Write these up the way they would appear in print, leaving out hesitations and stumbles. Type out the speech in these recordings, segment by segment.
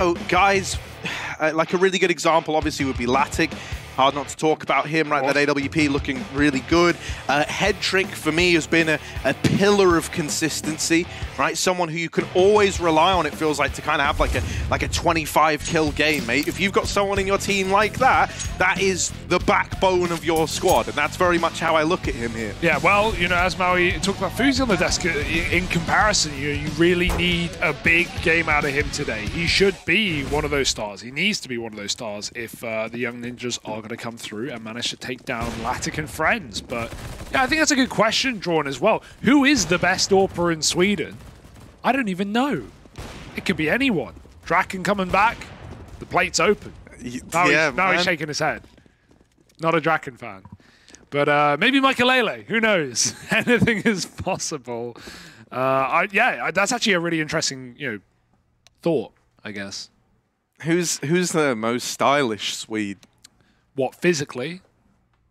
So, guys, like a really good example, obviously, would be Latic. Hard not to talk about him, right? That AWP looking really good. Head Trick, for me, has been a pillar of consistency, right? Someone who you can always rely on, it feels like, to kind of have like a 25-kill game, mate. If you've got someone in your team like that, that is the backbone of your squad, and that's very much how I look at him here. Yeah, well, you know, as Maui talked about Fuzi on the desk, in comparison, you really need a big game out of him today. He should be one of those stars. He needs to be one of those stars if the Young Ninjas are going to come through and manage to take down Latic and friends. But yeah, I think that's a good question, Drawn, as well. Who is the best AWPer in Sweden? I don't even know. It could be anyone. Draken coming back, the plate's open. Now he's shaking his head. Not a Draken fan. But maybe Michaelele, who knows? Anything is possible. Yeah, that's actually a really interesting, thought, I guess. Who's the most stylish Swede? What, physically?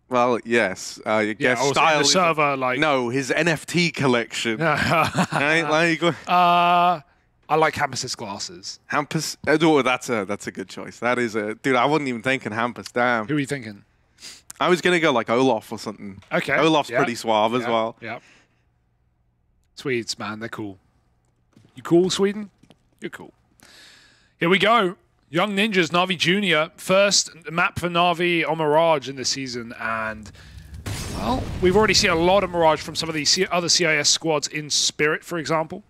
Well, yes. I guess style. The server, like no, his NFT collection. I like Hampus's glasses. Hampus. Oh, that's a good choice. That is a dude. I wasn't even thinking Hampus. Damn. Who are you thinking? I was gonna go like Olaf or something. Okay. Olaf's pretty suave as well. Yeah. Swedes, man, they're cool. You cool, Sweden? You're cool. Here we go. Young Ninjas, Navı Junior. First map for Na'Vi on Mirage in this season. And, well, we've already seen a lot of Mirage from some of the other CIS squads in Spirit, for example.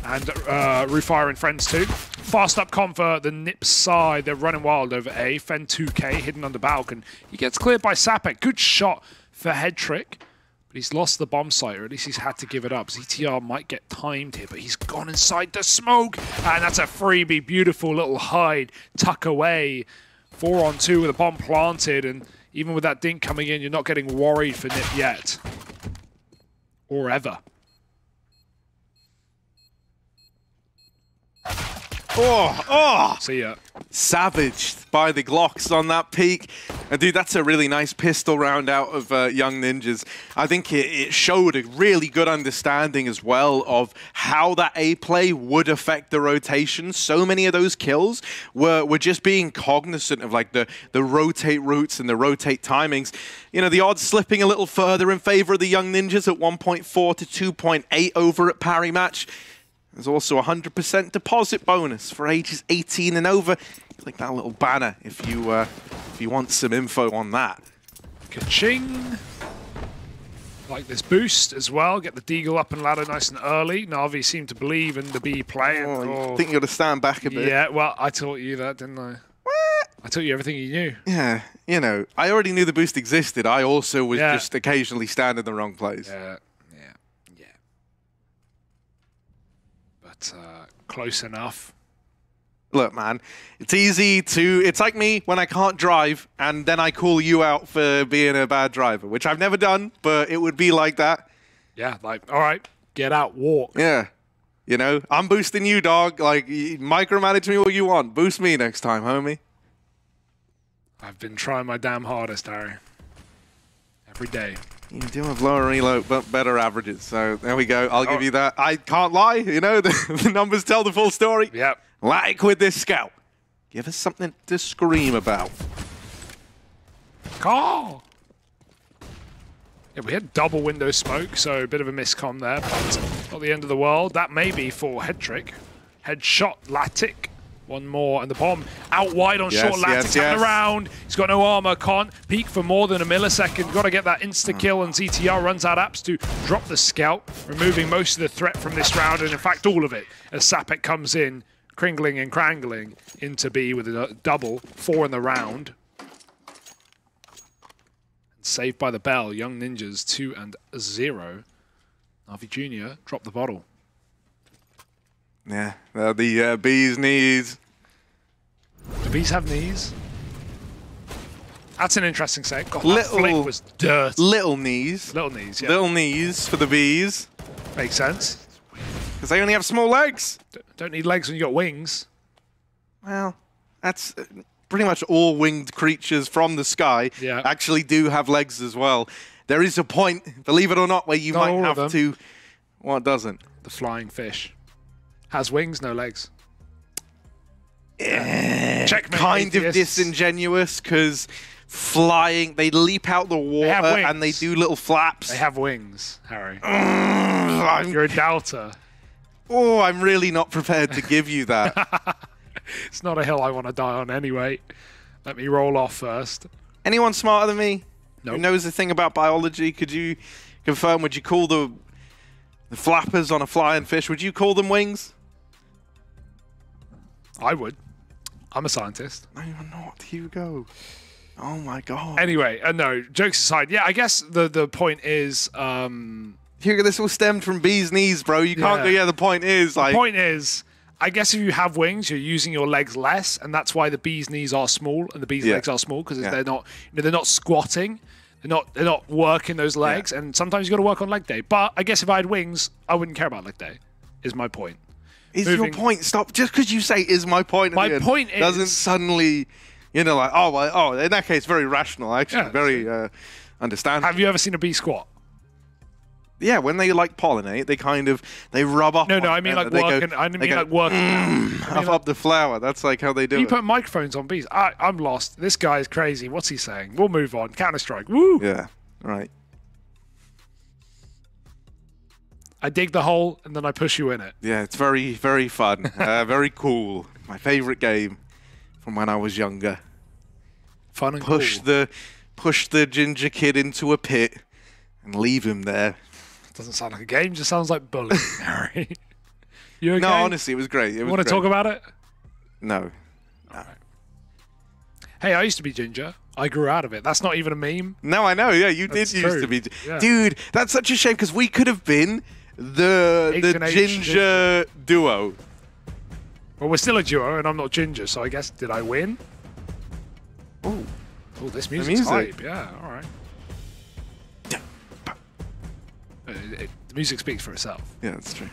And Rufire and friends too. Fast up comp for the Nip side. They're running wild over A. Fen 2K hidden under Balcon. He gets cleared by Sapek. Good shot for Head Trick. But he's lost the bomb site, or at least he's had to give it up. ZTR might get timed here, but he's gone inside the smoke. And that's a freebie. Beautiful little hide. Tuck away. 4-on-2 with a bomb planted. And even with that dink coming in, you're not getting worried for Nip yet. Or ever. Oh! See ya. Savaged by the Glocks on that peak. And dude, that's a really nice pistol round out of Young Ninjas. I think it showed a really good understanding as well of how that A play would affect the rotation. So many of those kills were just being cognizant of like the rotate routes and the rotate timings. You know, the odds slipping a little further in favor of the Young Ninjas at 1.4 to 2.8 over at Parry Match. There's also a 100% deposit bonus for ages 18 and over. Click that little banner if you want some info on that. Ka-ching! Like this boost as well. Get the Deagle up and ladder nice and early. Na'Vi seem to believe in the B play. I think you got to stand back a bit. Yeah, well, I taught you that, didn't I? What? I taught you everything you knew. Yeah, you know, I already knew the boost existed. I also was just occasionally standing in the wrong place. Yeah. Close enough. Look, man, it's easy to... It's like me when I can't drive and then I call you out for being a bad driver, which I've never done, but it would be like that. Yeah, like, all right, get out, walk. Yeah. You know, I'm boosting you, dog. Like, micromanage me all you want. Boost me next time, homie. I've been trying my damn hardest, Harry. Every day. You do have lower reload, but better averages. So there we go. I'll give you that. I can't lie. You know, the numbers tell the full story. Yep. Like with this scout. Give us something to scream about. Call. Yeah, we had double window smoke, so a bit of a miscom there, but not the end of the world. That may be for Head Trick. Headshot, Latic. One more, and the bomb out wide on short. Latic coming around. He's got no armor, can't peek for more than a millisecond. Got to get that insta-kill, and ZTR runs out apps to drop the scout, removing most of the threat from this round, and in fact all of it, as Sapek comes in, kringling and crangling into B with a double, 4 in the round. And saved by the bell, Young Ninjas 2-0. Navı Junior drop the bottle. Yeah, the Bees knees. Do Bees have knees? That's an interesting say. God, that flick was dirt. Little knees. Little knees, yeah. Little knees for the Bees. Makes sense. Because they only have small legs. Don't need legs when you got wings. Well, that's pretty much all winged creatures from the sky actually do have legs as well. There is a point, believe it or not, where you might have to... Well, it doesn't. The flying fish. Has wings, no legs. Checkmate, kind of atheists. disingenuous because flying, they leap out the water and they do little flaps. They have wings, Harry. I'm You're a doubter. Oh, I'm really not prepared to give you that. It's not a hill I want to die on anyway. Let me roll off first. Anyone smarter than me? Nope. Who knows a thing about biology? Could you confirm, would you call the flappers on a flying fish, would you call them wings? I would. I'm a scientist. No, you're not, Hugo. Oh my god. Anyway, no, jokes aside, yeah, I guess the point is... Hugo, this all stemmed from bee's knees, bro. You can't go, yeah, the point is... The point is, I guess if you have wings, you're using your legs less, and that's why the bee's knees are small and the bee's legs are small, because they're not, they're not squatting, they're not working those legs, and sometimes you got to work on leg day. But I guess if I had wings, I wouldn't care about leg day. Is my point. Is your point? Stop. Just because you say "is my point," my point is doesn't suddenly, like, oh, well, oh, in that case, very rational, actually, very understandable. Have you ever seen a bee squat? Yeah, when they like pollinate, they rub up. No, I mean like working. I mean like working. Up the flower. That's like how they do it. You put microphones on bees. I'm lost. This guy is crazy. What's he saying? We'll move on. Counter-Strike. Woo! Yeah, right. I dig the hole and then I push you in it. Yeah, it's very, very fun. Very cool. My favorite game from when I was younger. Fun and push the ginger kid into a pit and leave him there. Doesn't sound like a game, just sounds like bullying, Harry. You okay? No, honestly, it was great. You want to talk about it? No. Right. Hey, I used to be ginger. I grew out of it. That's not even a meme. No, I know. Yeah, you did used to be. Yeah. Dude, that's such a shame because we could have been the ginger duo. Well, we're still a duo, and I'm not ginger, so I guess, did I win? Oh, this music's hype. Yeah, all right. The music speaks for itself. Yeah, that's true.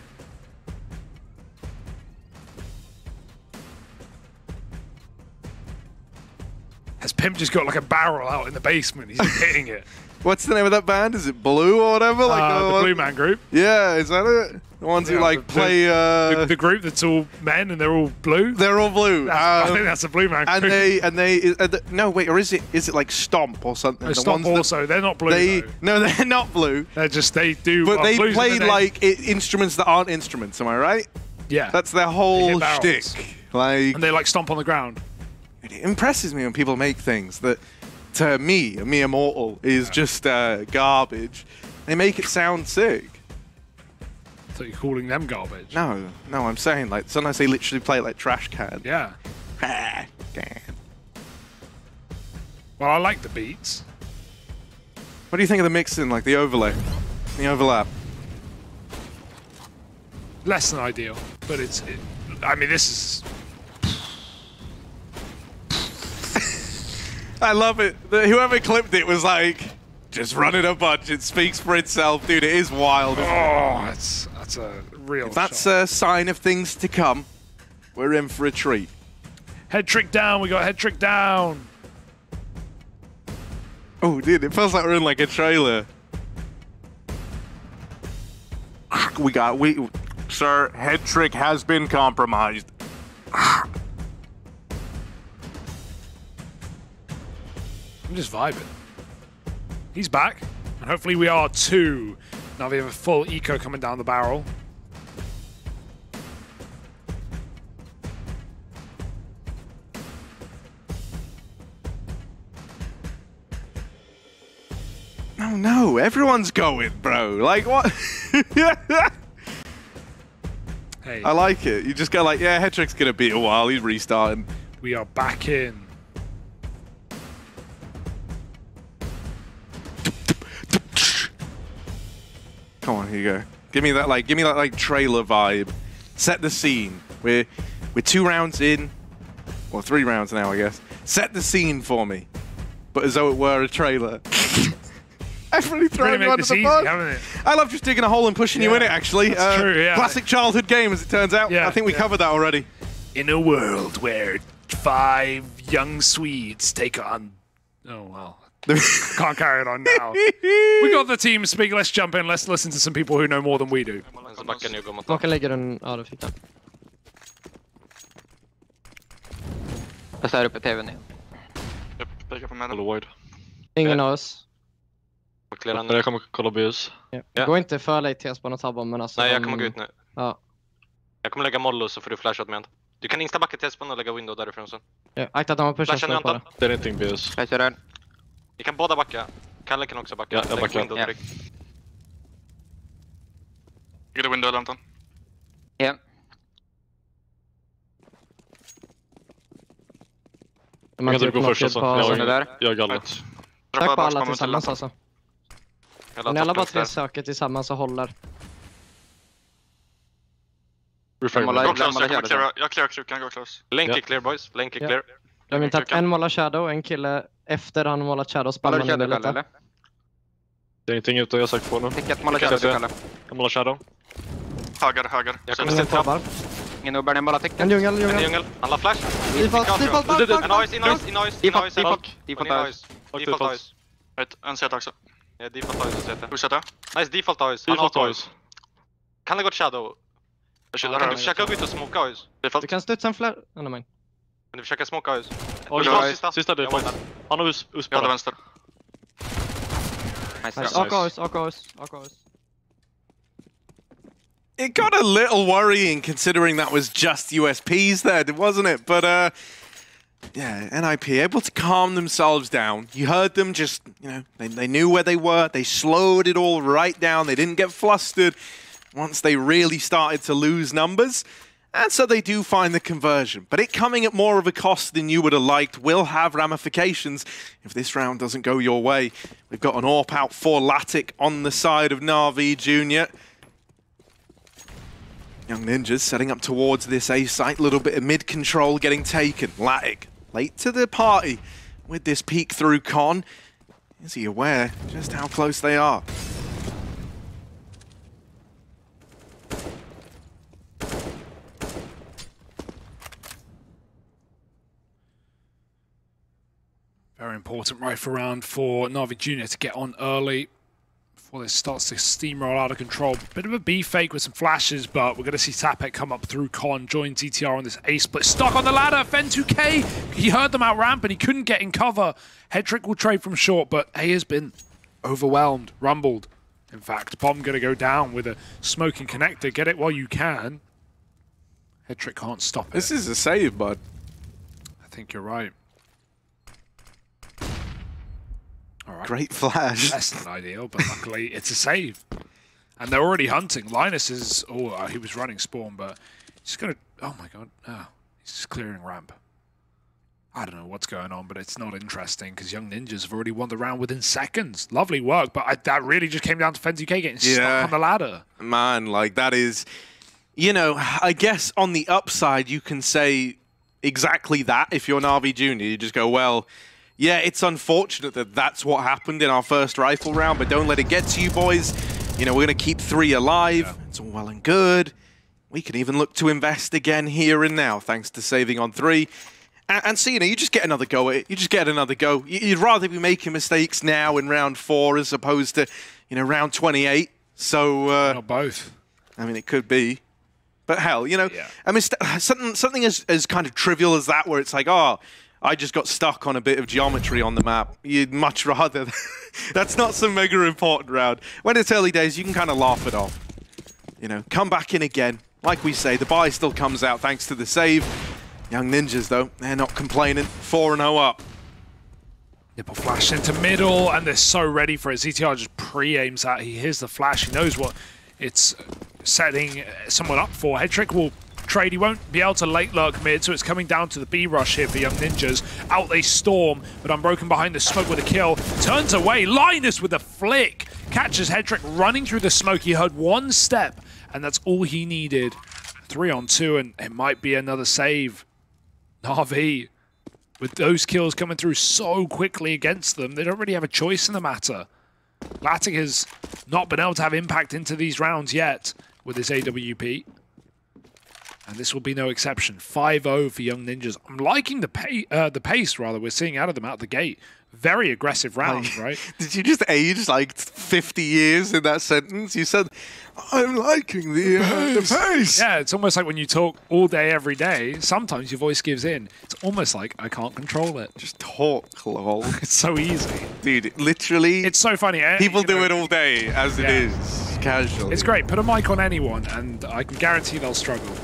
Has Pimp just got like a barrel out in the basement? He's hitting it. What's the name of that band? Is it Blue or whatever? Like the Blue Man Group. Yeah, is that it? The ones who like play. The group that's all men and they're all blue. They're all blue. I think that's the Blue Man Group. And they no wait, or is it like Stomp or something? No, Stomp also. They're not blue. No, they're not blue. They do. But they play like instruments that aren't instruments. Am I right? Yeah. That's their whole shtick. Like, and they like stomp on the ground. It impresses me when people make things that, to me, a mere mortal, is just garbage. They make it sound sick. I thought you're calling them garbage. No, I'm saying like sometimes they literally play it like trash can. Yeah. Trash can. Well, I like the beats. What do you think of the mixing, like the overlay, the overlap? Less than ideal, but I mean, this is. I love it. Whoever clipped it was like, just run it a bunch. It speaks for itself, dude. It is wild. That's a real. If that's a sign of things to come, we're in for a treat. Head trick down. We got head trick down. Oh, dude, it feels like we're in like a trailer. Sir, head trick has been compromised. I'm just vibing. He's back, and hopefully we are too. Now we have a full eco coming down the barrel. No, everyone's going, bro. Like, what? Hey. I like it. You just go like, yeah, head trick's gonna be a while. He's restarting. We are back in. Come on, here you go. Give me that like trailer vibe. Set the scene. We're 2 rounds in, or 3 rounds now, I guess. Set the scene for me, but as though it were a trailer. I've really thrown you under the bus. I love just digging a hole and pushing you in it. Actually, that's true. Yeah. Classic childhood game, as it turns out. Yeah, I think we covered that already. In a world where 5 young Swedes take on. Oh well. Can't carry it on now. We got the team speak. Let's jump in. Let's listen to some people who know more than we do. Man kan lägga den, ja det fick han. Jag ser upp i TVn igen. Pekar på mig. Kolla wide. Ingen av oss. Jag kommer kolla BS. Ja. Gå inte för late till Espan och tabba, men alltså... Nej, jag kommer gå ut nu. Ja. Jag kommer lägga mollo så får du flasha åt mig. Du kan instabacka till Espan och lägga window därifrån sen. Ja, akta att de har pushat Flasha nu, på det. Anton. Det är ingenting BS. Jag kör den. Ni kan båda backa. Kalle kan också backa. Ja, jag Lägg backar. window Ja. direkt. Lägger du window eller Anton? Ja. De Jag har kan typ inte gå först knocket alltså. på... Såna där. Jag är galet. Sök på alla tillsammans alltså. Om ni alla bara tre tre söker tillsammans och håller. Refragment. Gå close, jag clear krukan, gå close. Länk är clear boys, länk är clear. De har inte en målar shadow, en kille efter han målat shadow Målar spannar du ner shadow, lite. eller? Det är ingenting ute, jag har sagt på nu. Vilket målar shadow, Kalle? Jag målar shadow. Höger. Jag kommer Ingen se trapp. tabbar. Ingen ubbar, ni målar täcket. En djungel, En djungel. djungel. Han la flash. Default, back. Default. Vet, en set också. Ja, default har ju sett det. Fortsätta. Nice, default toys. Default toys. Kan det gå till shadow? Kan du försöka gå ut och smoka toys? Du kan studsa en flare. Oh, nej. Kan du försöka smoka toys? Sista default. Han har us Jag hade bara. vänster. Nice. AKs. It got a little worrying considering that was just USPs there, wasn't it? But yeah, NIP able to calm themselves down. You heard them just, they knew where they were. They slowed it all right down. They didn't get flustered once they really started to lose numbers. And so they do find the conversion. But it coming at more of a cost than you would have liked will have ramifications if this round doesn't go your way. We've got an AWP out for Latic on the side of Navı Junıor. Young Nınjas setting up towards this A site. A little bit of mid control getting taken. Latic late to the party with this peek through Con. Is he aware just how close they are? Very important rifle round for Navı Junıor to get on early before this starts to steamroll out of control. Bit of a B fake with some flashes, but we're going to see Tapek come up through Con, join DTR on this A split. Stuck on the ladder, Fen2K. He heard them out ramp and he couldn't get in cover. Headtrick will trade from short, but A has been overwhelmed, rumbled. In fact, Bomb going to go down with a smoking connector. Get it while you can. Headtrick can't stop it. This is a save, bud. I think you're right. All right. Great flash. Less than ideal, but luckily it's a save. And they're already hunting. Linus is... Oh, he was running spawn, but he's going to... Oh, my God. Oh, he's just clearing ramp. I don't know what's going on, but it's not interesting because Young Nınjas have already won the round within seconds. Lovely work, but that really just came down to Fen2K getting stuck on the ladder. Man, like that is... I guess on the upside you can say exactly that if you're Navı Junıor. You just go, well... Yeah, it's unfortunate that that's what happened in our first rifle round, but don't let it get to you, boys. We're going to keep 3 alive. Yeah. It's all well and good. We can even look to invest again here and now, thanks to saving on 3. And so, you just get another go at it. You just get another go. You'd rather be making mistakes now in round 4 as opposed to, round 28. So... Not both. I mean, it could be. But hell, yeah. I mean, something as kind of trivial as that, where it's like, oh... I just got stuck on a bit of geometry on the map. You'd much rather... That's not some mega important round. When it's early days, you can kind of laugh it off. Come back in again. Like we say, the buy still comes out thanks to the save. Young Nınjas, though, they're not complaining. 4-0 up. Nipple flash into middle, and they're so ready for it. ZTR just pre-aims that. He hears the flash. He knows what it's setting someone up for. Headtrick will... trade. He won't be able to late lurk mid, so it's coming down to the B rush here for Young Nınjas. Out they storm, but Unbroken behind the smoke with a kill. Turns away, Linus with a flick. Catches Headtrick running through the smoke. He heard one step, and that's all he needed. 3-on-2, and it might be another save. Na'Vi, with those kills coming through so quickly against them, they don't really have a choice in the matter. Latic has not been able to have impact into these rounds yet with his AWP. And this will be no exception. 5-0 for Young Ninjas. I'm liking the pace rather we're seeing out of them out the gate. Very aggressive rounds, right? Did you just age like 50 years in that sentence? You said, I'm liking the pace. Yeah, it's almost like when you talk all day, every day, sometimes your voice gives in. It's almost like I can't control it. Just talk, lol. It's so easy. Dude, literally. It's so funny. People do it all day as it is, casually. It's great. Put a mic on anyone, and I can guarantee they'll struggle.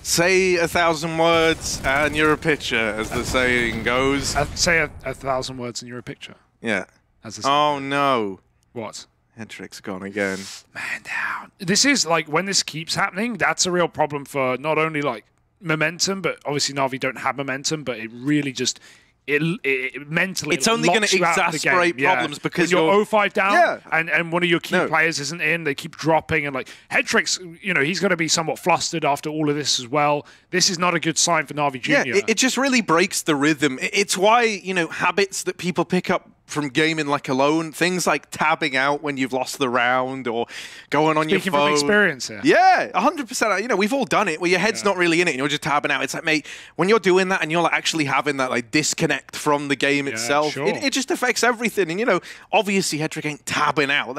Say 1,000 words and you're a picture, as the saying goes. Say a 1,000 words and you're a picture. Yeah. As the Oh, no. What? Hedrick's gone again. Man down. This is like, when this keeps happening, that's a real problem for not only like momentum, but obviously Na'Vi don't have momentum, but it really just... It mentally it's only going to exacerbate problems because when you're 0-5 down and one of your key No. players isn't in, they keep dropping, and like Hedrick's, you know, he's going to be somewhat flustered after all of this as well. This is not a good sign for Na'Vi Junior. Yeah, it just really breaks the rhythm. It's why, you know, habits that people pick up from gaming like alone, things like tabbing out when you've lost the round or going on your phone. Speaking from experience here. Yeah, 100%. You know, we've all done it where your head's not really in it and you're just tabbing out. It's like, mate, when you're doing that and you're like actually having that like disconnect from the game itself, sure. it just affects everything. And, you know, obviously Hedrick ain't tabbing out.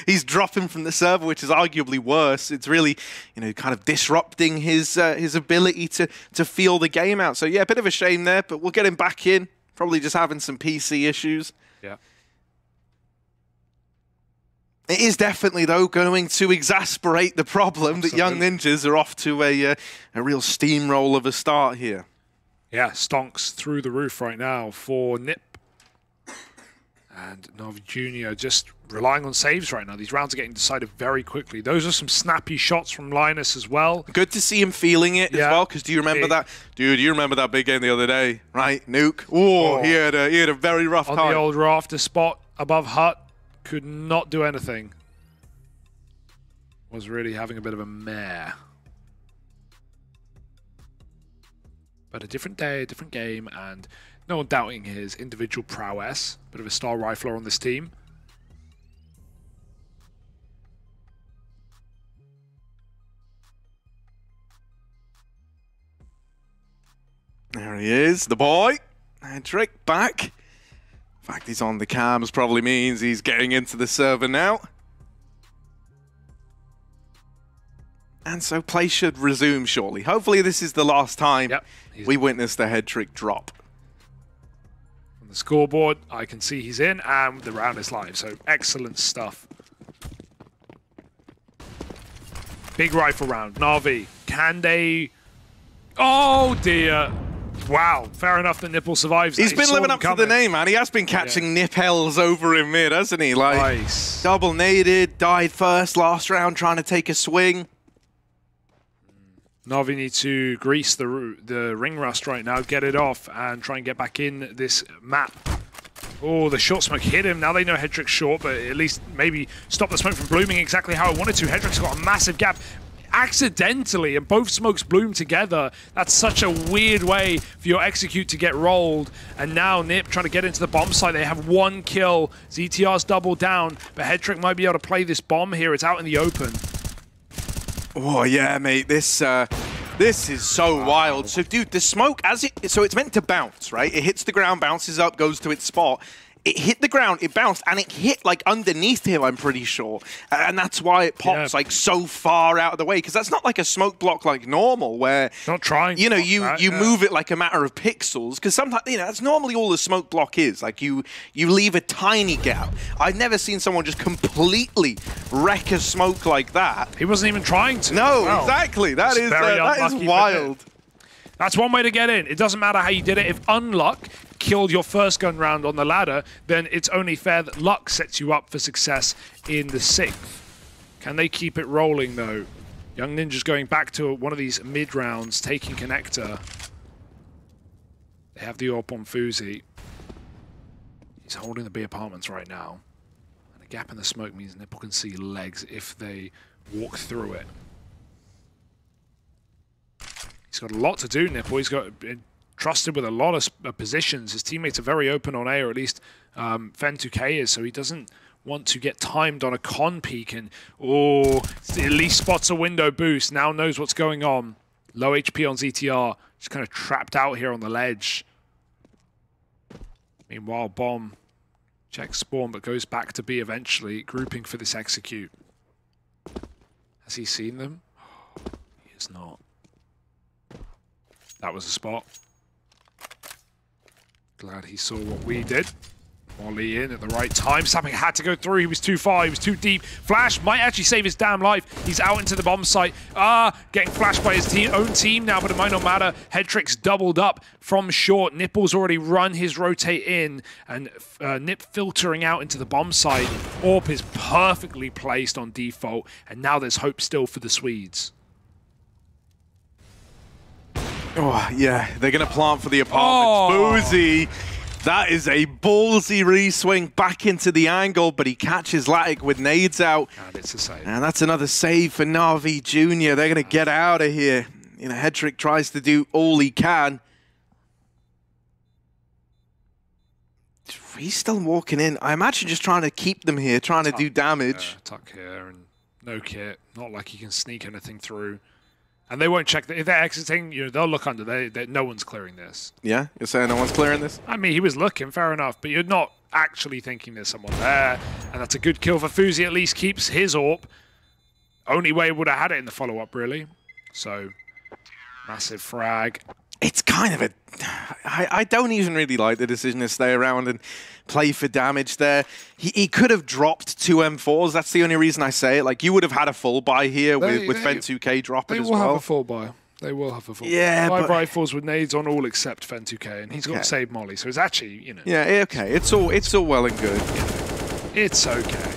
He's dropping from the server, which is arguably worse. It's really, you know, kind of disrupting his ability to feel the game out. So, yeah, a bit of a shame there, but we'll get him back in. Probably just having some PC issues. Yeah. It is definitely, though, going to exasperate the problem that Young Ninjas are off to a real steamroll of a start here. Yeah, stonks through the roof right now for Nip. And Navy Junior just relying on saves right now. These rounds are getting decided very quickly. Those are some snappy shots from Linus as well. Good to see him feeling it as well, because do you remember that? Dude, you remember that big game the other day, right? Nuke. Oh, he had a very rough time. On the old rafter spot above hut. Could not do anything. Was really having a bit of a mare. But a different day, a different game, and no one doubting his individual prowess. Bit of a star rifler on this team. There he is, the boy. Hedrick back. The fact he's on the cams probably means he's getting into the server now. And so play should resume shortly. Hopefully this is the last time we witness the Hedrick drop. On the scoreboard, I can see he's in, and the round is live, so excellent stuff. Big rifle round. Na'Vi, can they... Oh dear. Wow, fair enough that Nipple survives. He's been living up to the name, man. He has been catching Nippels over in mid, hasn't he? Like, nice. Double naded, died first, last round, trying to take a swing. Na'Vi need to grease the ring rust right now, get it off, and try and get back in this map. Oh, the short smoke hit him. Now they know Hedrick's short, but at least maybe stop the smoke from blooming exactly how it wanted to. Hedrick's got a massive gap. Accidentally, and both smokes bloom together. That's such a weird way for your execute to get rolled. And now Nip trying to get into the bomb site. They have one kill. ZTR's double down, but Hedrick might be able to play this bomb here. It's out in the open. Oh yeah, mate. This is so wild. So, dude, the smoke so it's meant to bounce, right? It hits the ground, bounces up, goes to its spot. It hit the ground, it bounced, and it hit like underneath him, I'm pretty sure. And that's why it pops like so far out of the way, because that's not like a smoke block like normal, where not trying. You know, you move it like a matter of pixels, because sometimes, you know, that's normally all the smoke block is. Like you leave a tiny gap. I've never seen someone just completely wreck a smoke like that. He wasn't even trying to. No, exactly. That is wild. That's one way to get in. It doesn't matter how you did it. If unluck killed your first gun round on the ladder, then it's only fair that luck sets you up for success in the 6th. Can they keep it rolling, though? Young Ninjas going back to one of these mid-rounds, taking connector. They have the AWP on Fuzi. He's holding the B apartments right now. And a gap in the smoke means Nipple can see legs if they walk through it. He's got a lot to do, Nipple. He's got trusted with a lot of positions. His teammates are very open on A, or at least Fen2K is, so he doesn't want to get timed on a con peek, and at least spots a window boost, now knows what's going on. Low HP on ZTR, just kind of trapped out here on the ledge. Meanwhile, Bomb checks spawn, but goes back to B eventually, grouping for this execute. Has he seen them? He has not. That was a spot. Glad he saw what we did. Molly in at the right time. Something had to go through. He was too far. He was too deep. Flash might actually save his damn life. He's out into the bomb site. Getting flashed by his own team now, but it might not matter. Headtrick's doubled up from short. Nipple's already run his rotate in, and Nip filtering out into the bomb site. AWP is perfectly placed on default, and now there's hope still for the Swedes. Oh, yeah, they're going to plant for the apartments. Boozy. That is a ballsy re-swing back into the angle, but he catches Latic with nades out. And it's a save. And that's another save for Navı Junıor. They're going to get out of here. You know, Headtrick tries to do all he can. He's still walking in. I imagine just trying to keep them here, trying to do damage. Tuck here and no kit. Not like he can sneak anything through. And they won't check. If they're exiting, you know, they'll look under. No one's clearing this. Yeah? You're saying no one's clearing this? I mean, he was looking, fair enough, but you're not actually thinking there's someone there. And that's a good kill for Fuzi. At least keeps his AWP. Only way would have had it in the follow-up, really. So, massive frag. It's kind of a... I don't even really like the decision to stay around and play for damage there. He could have dropped 2 M4s. That's the only reason I say it. Like, you would have had a full buy here with Fen2k dropping as well. They will have a full buy. They will have a full buy. Yeah, 5 rifles with nades on all except Fen2k, and he's got to save Molly, so it's actually, you know... Yeah, okay. It's all well and good. It's okay.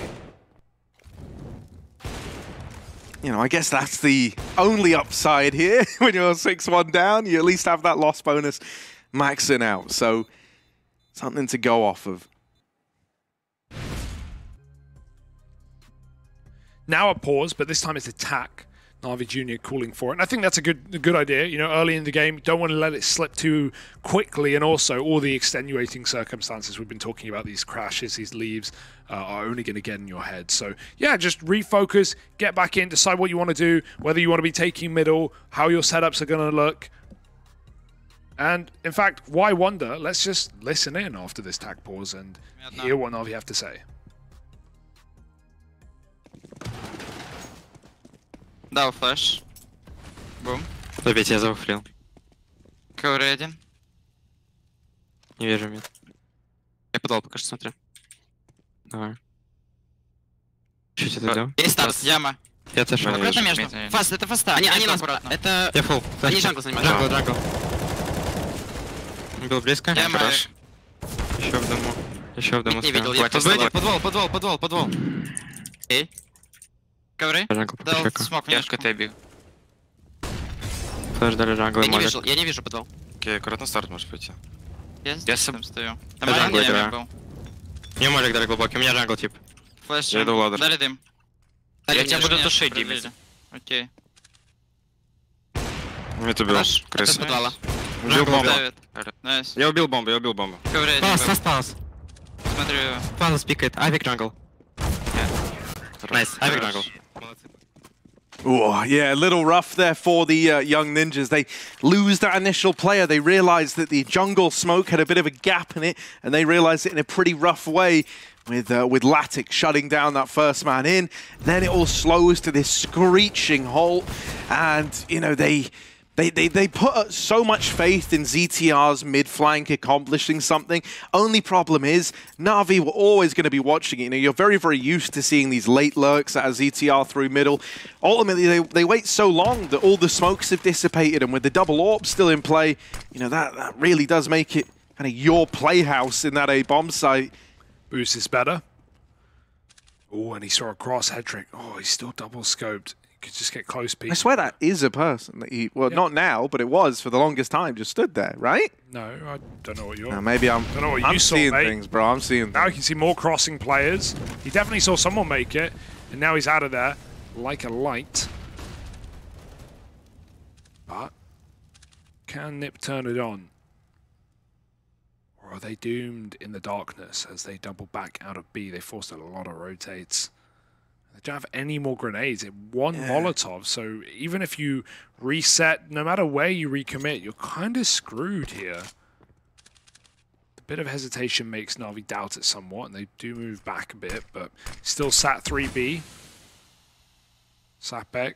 You know, I guess that's the only upside here. When you're 6-1 down, you at least have that loss bonus maxing out. So, something to go off of. Now a pause, but this time it's attack. Navı Junıor calling for it. And I think that's a good idea. You know, early in the game, don't want to let it slip too quickly. And also, all the extenuating circumstances we've been talking about, these crashes, these leaves, are only going to get in your head. So, yeah, just refocus, get back in, decide what you want to do, whether you want to be taking middle, how your setups are going to look. And, in fact, why wonder? Let's just listen in after this tack pause and hear what Navı have to say. Дал флеш. Бум. Опять я завуфлил. Ковры один. Не вижу мид. Я подвал пока что смотрю. Давай. Чуть это делал? Есть старс, яма. Я тоже не Аккуратно вижу. между. Фаст, это фаста. Они нас... Это... Я фул. Они джангл занимают. Джангл. Был близко. Яма. Хорош. Еще в дому. Еще в дому. Не видел, я подвал. Эй. Ковры. Джангл по Дал чеку. смок внешку. Флэш дали джангл. Я не вижу подвал. Окей, аккуратно старт может пойти. Я здесь там стою. Я Там джангл один играю. был. Мне молик дали глубокий, у меня джангл тип. Флеш. Я иду в ладер. Дали дым. Я тебя буду тушить, Димис. Окей. Мид убил. Это с Крыса. подвала. Убил бомбу. Давид. Найс. Я убил бомбу. Ковры один Палас, был. палас. Смотрю. Палас пикает. Авик джангл. Найс, авик джангл. Oh, yeah, a little rough there for the Young Ninjas. They lose that initial player. They realize that the jungle smoke had a bit of a gap in it, and they realized it in a pretty rough way with Latic shutting down that first man in. Then it all slows to this screeching halt, and, you know, they put so much faith in ZTR's mid-flank accomplishing something. Only problem is, Na'Vi were always going to be watching it. You know, you're very, very used to seeing these late lurks out of ZTR through middle. Ultimately, they wait so long that all the smokes have dissipated, and with the double AWP still in play, you know, that really does make it kind of your playhouse in that A-bomb site. Boost is better. Oh, and he saw a cross Headtrick. Oh, he's still double scoped. Could just get close, Pete. I swear that is a person that well, not now, but it was for the longest time, just stood there, right? No, I don't know what you're... Maybe I'm seeing mate. things, bro. I'm seeing Now things. you can see more crossing players. He definitely saw someone make it, and now he's out of there like a light. But can Nip turn it on? Or are they doomed in the darkness as they double back out of B? They forced a lot of rotates. They don't have any more grenades. It one Molotov, so even if you reset, no matter where you recommit, you're kind of screwed here. A bit of hesitation makes Na'Vi doubt it somewhat, and they do move back a bit, but still sat 3B. Sapek.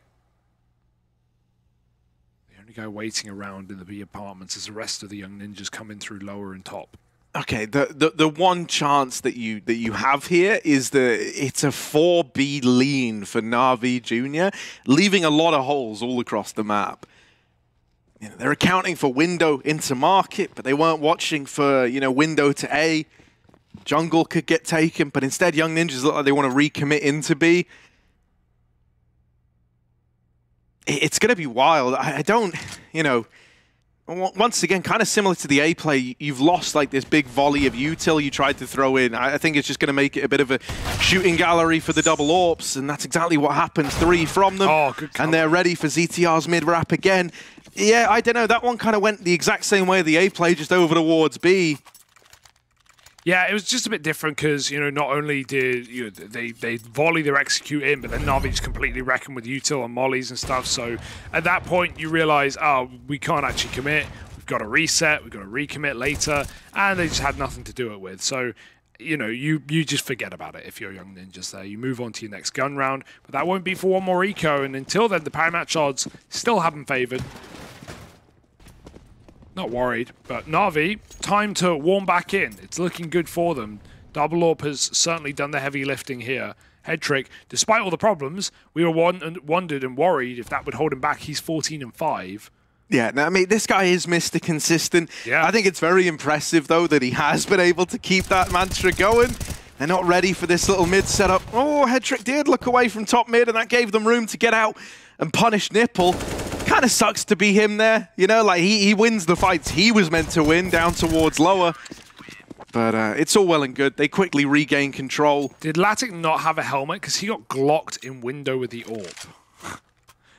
The only guy waiting around in the B apartments as the rest of the Young Ninjas come in through lower and top. Okay, the one chance that you have here is it's a 4B lean for Na'Vi Junior, leaving a lot of holes all across the map. You know, they're accounting for window into market, but they weren't watching for, you know, window to A. Jungle could get taken, but instead Young Ninjas look like they want to recommit into B. It's going to be wild. I don't, you know... Once again, kind of similar to the A play, you've lost like this big volley of util you tried to throw in. I think it's just going to make it a bit of a shooting gallery for the double AWPs, and that's exactly what happens. 3 from them, and they're ready for ZTR's mid-wrap again. Yeah, I don't know, that one kind of went the exact same way the A play, just over towards B. Yeah, it was just a bit different because, you know, not only did they volley their execute in, but then Na'Vi just completely reckon with util and mollies and stuff. So at that point, you realize, oh, we can't actually commit. We've got to reset. We've got to recommit later, and they just had nothing to do it with. So, you know, you just forget about it if you're Young Ninjas there. You move on to your next gun round, but that won't be for one more eco. And until then, the power match odds still haven't favored. Not worried, but Na'Vi, time to warm back in. It's looking good for them. Double AWP has certainly done the heavy lifting here. Head trick, despite all the problems, we were wondered and worried if that would hold him back. He's 14-5. Yeah, I mean, this guy is Mr. Consistent. Yeah. I think it's very impressive, though, that he has been able to keep that mantra going. They're not ready for this little mid setup. Oh, Head trick did look away from top mid, and that gave them room to get out and punish Nipple. Kind of sucks to be him there, you know, like he wins the fights he was meant to win down towards lower. But it's all well and good. They quickly regain control. Did Latic not have a helmet? Because he got glocked in window with the AWP.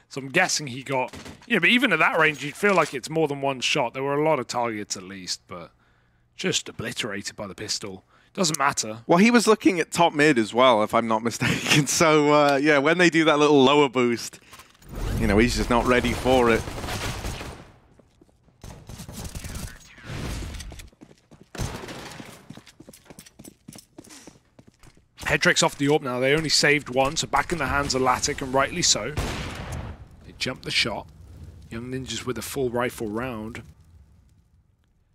So I'm guessing he got... Yeah, but even at that range, you'd feel like it's more than one shot. There were a lot of targets at least, but just obliterated by the pistol. Doesn't matter. Well, he was looking at top mid as well, if I'm not mistaken. So, yeah, when they do that little lower boost, you know, he's just not ready for it. Head trick's off the AWP now. They only saved one, so back in the hands of Latic, and rightly so. They jumped the shot. Young Ninjas with a full rifle round.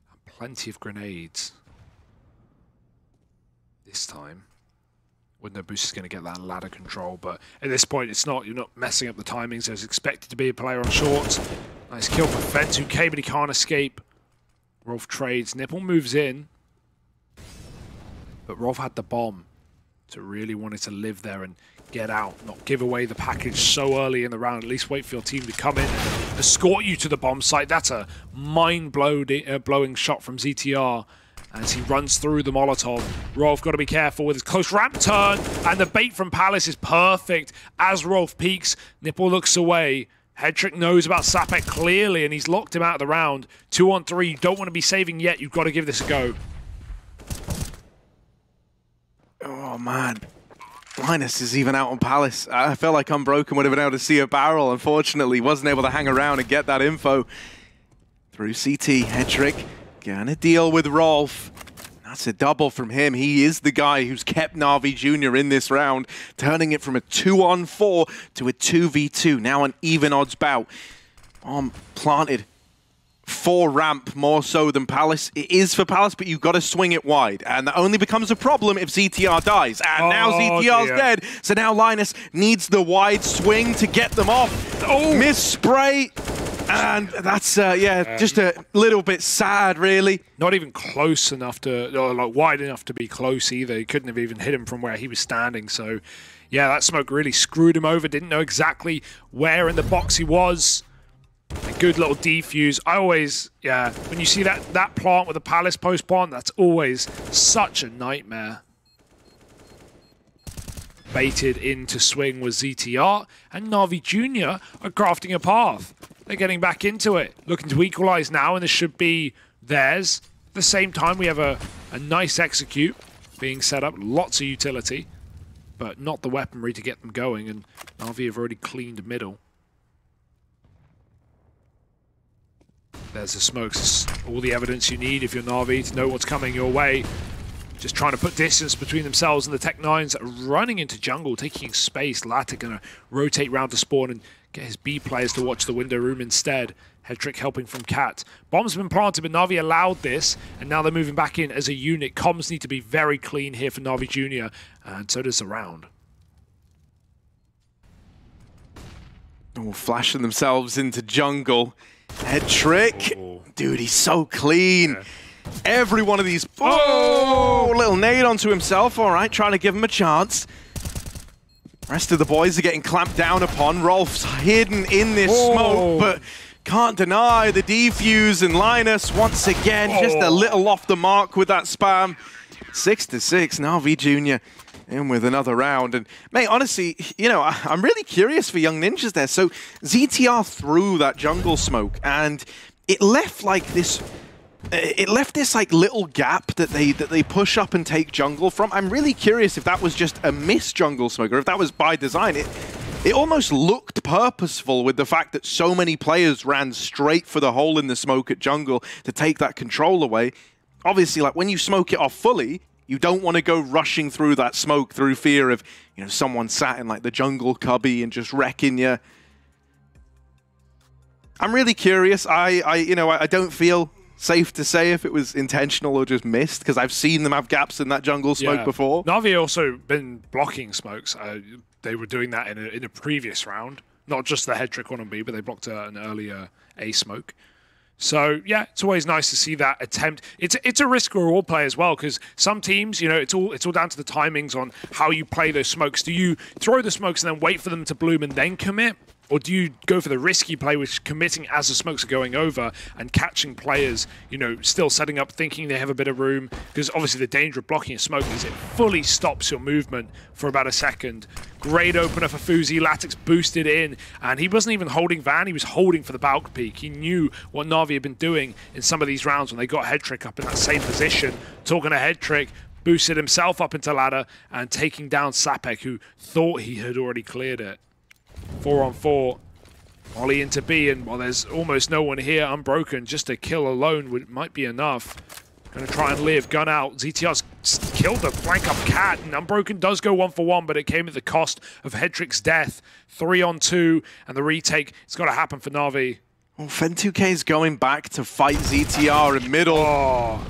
And plenty of grenades. This time. Window boost is going to get that ladder control, but at this point it's not. You're not messing up the timings. There's expected to be a player on shorts. Nice kill for Fence, who came, but he can't escape. Rolf trades. Nipple moves in. But Rolf had the bomb, so really wanted to live there and get out, not give away the package so early in the round. At least wait for your team to come in and escort you to the bomb site. That's a mind-blowing shot from ZTR. As he runs through the Molotov. Rolf got to be careful with his close ramp turn, and the bait from Palace is perfect. As Rolf peeks, Nipple looks away. Head trick knows about Sapek clearly, and he's locked him out of the round. 2 on 3, you don't want to be saving yet. You've got to give this a go. Oh, man. Linus is even out on Palace. I felt like Unbroken would have been able to see a barrel. Unfortunately, wasn't able to hang around and get that info. Through CT, Head trick. Gonna deal with Rolf. That's a double from him. He is the guy who's kept Na'Vi Junior in this round, turning it from a 2-on-4 to a 2v2. Now an even odds bout. Bomb planted. 4 ramp more so than Palace. It is for Palace, but you've got to swing it wide. And that only becomes a problem if ZTR dies. And now ZTR's dead. So now Linus needs the wide swing to get them off. Oh, miss spray. And that's, just a little bit sad, really. Not even close enough to, or like wide enough to be close either. He couldn't have even hit him from where he was standing. So, yeah, that smoke really screwed him over. Didn't know exactly where in the box he was. A good little defuse. I always, when you see that plant with a Palace post plant, that's always such a nightmare. Baited into swing with ZTR, and Na'Vi Junior are crafting a path. They're getting back into it, looking to equalize now, and this should be theirs. At the same time, we have a nice execute being set up, lots of utility. but not the weaponry to get them going, and Na'Vi have already cleaned middle. There's the smokes, all the evidence you need if you're Na'Vi to know what's coming your way. Just trying to put distance between themselves and the Tech-9s running into jungle, taking space. Latta gonna rotate round to spawn and get his B players to watch the window room instead. Headtrick helping from Cat. Bomb's been planted, but Na'Vi allowed this, and now they're moving back in as a unit. Comms need to be very clean here for Na'Vi Junior, and so does the round. Oh, flashing themselves into jungle. Headtrick. Oh. Dude, he's so clean. Yeah. Every one of these. Oh, little nade onto himself. All right, trying to give him a chance. Rest of the boys are getting clamped down upon. Rolf's hidden in this smoke, but can't deny the defuse, and Linus once again just a little off the mark with that spam. 6-6, Na'Vi Junior in with another round. And mate, honestly, you know, I'm really curious for Young Ninjas there. So ZTR threw that jungle smoke, and it left like this. It left this like little gap that they push up and take jungle from. I'm really curious if that was just a miss jungle smoke or if that was by design. It almost looked purposeful with the fact that so many players ran straight for the hole in the smoke at jungle to take that control away. Obviously, like when you smoke it off fully, you don't want to go rushing through that smoke through fear of, you know, someone sat in like the jungle cubby and just wrecking you. I'm really curious. I don't feel safe to say if it was intentional or just missed, because I've seen them have gaps in that jungle smoke before. Na'Vi also been blocking smokes. They were doing that in a previous round. Not just the head trick one on B, but they blocked an earlier A smoke. So yeah, it's always nice to see that attempt. It's a risk for all play as well, because some teams, you know, it's all down to the timings on how you play those smokes. Do you throw the smokes and then wait for them to bloom and then commit? Or do you go for the risky play, which is committing as the smokes are going over and catching players, you know, still setting up, thinking they have a bit of room? Because obviously the danger of blocking a smoke is it fully stops your movement for about a second. Great opener for Fuzi. Latix boosted in, and he wasn't even holding Van, he was holding for the Balk peak. He knew what Na'Vi had been doing in some of these rounds when they got Headtrick up in that same position. Talking to Headtrick, boosted himself up into ladder and taking down Sapek, who thought he had already cleared it. 4-on-4, Molly into B, and while there's almost no one here, Unbroken, just a kill alone might be enough. Gonna try and live, gun out. ZTR's killed the flank up Cat, and Unbroken does go 1-for-1, but it came at the cost of Headtrick's death. 3-on-2, and the retake, it's gotta happen for Na'Vi. Well, Fen2k is going back to fight ZTR in middle. Oh.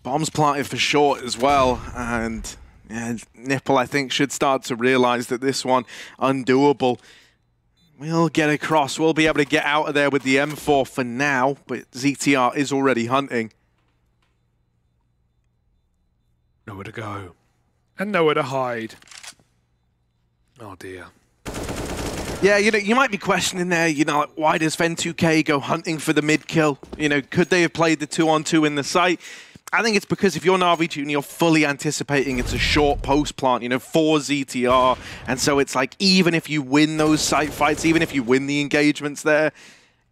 Bombs planted for short as well, and yeah, Nipple, I think, should start to realize that this one undoable. We'll get across. We'll be able to get out of there with the M4 for now, but ZTR is already hunting. Nowhere to go. And nowhere to hide. Oh, dear. Yeah, you know, you might be questioning there, you know, like, why does Fen2k go hunting for the mid kill? You know, could they have played the 2-on-2 in the site? I think it's because if you're Na'Vi Junior, you're fully anticipating it's a short post plant, you know, for ZTR. And so it's like, even if you win those site fights, even if you win the engagements there,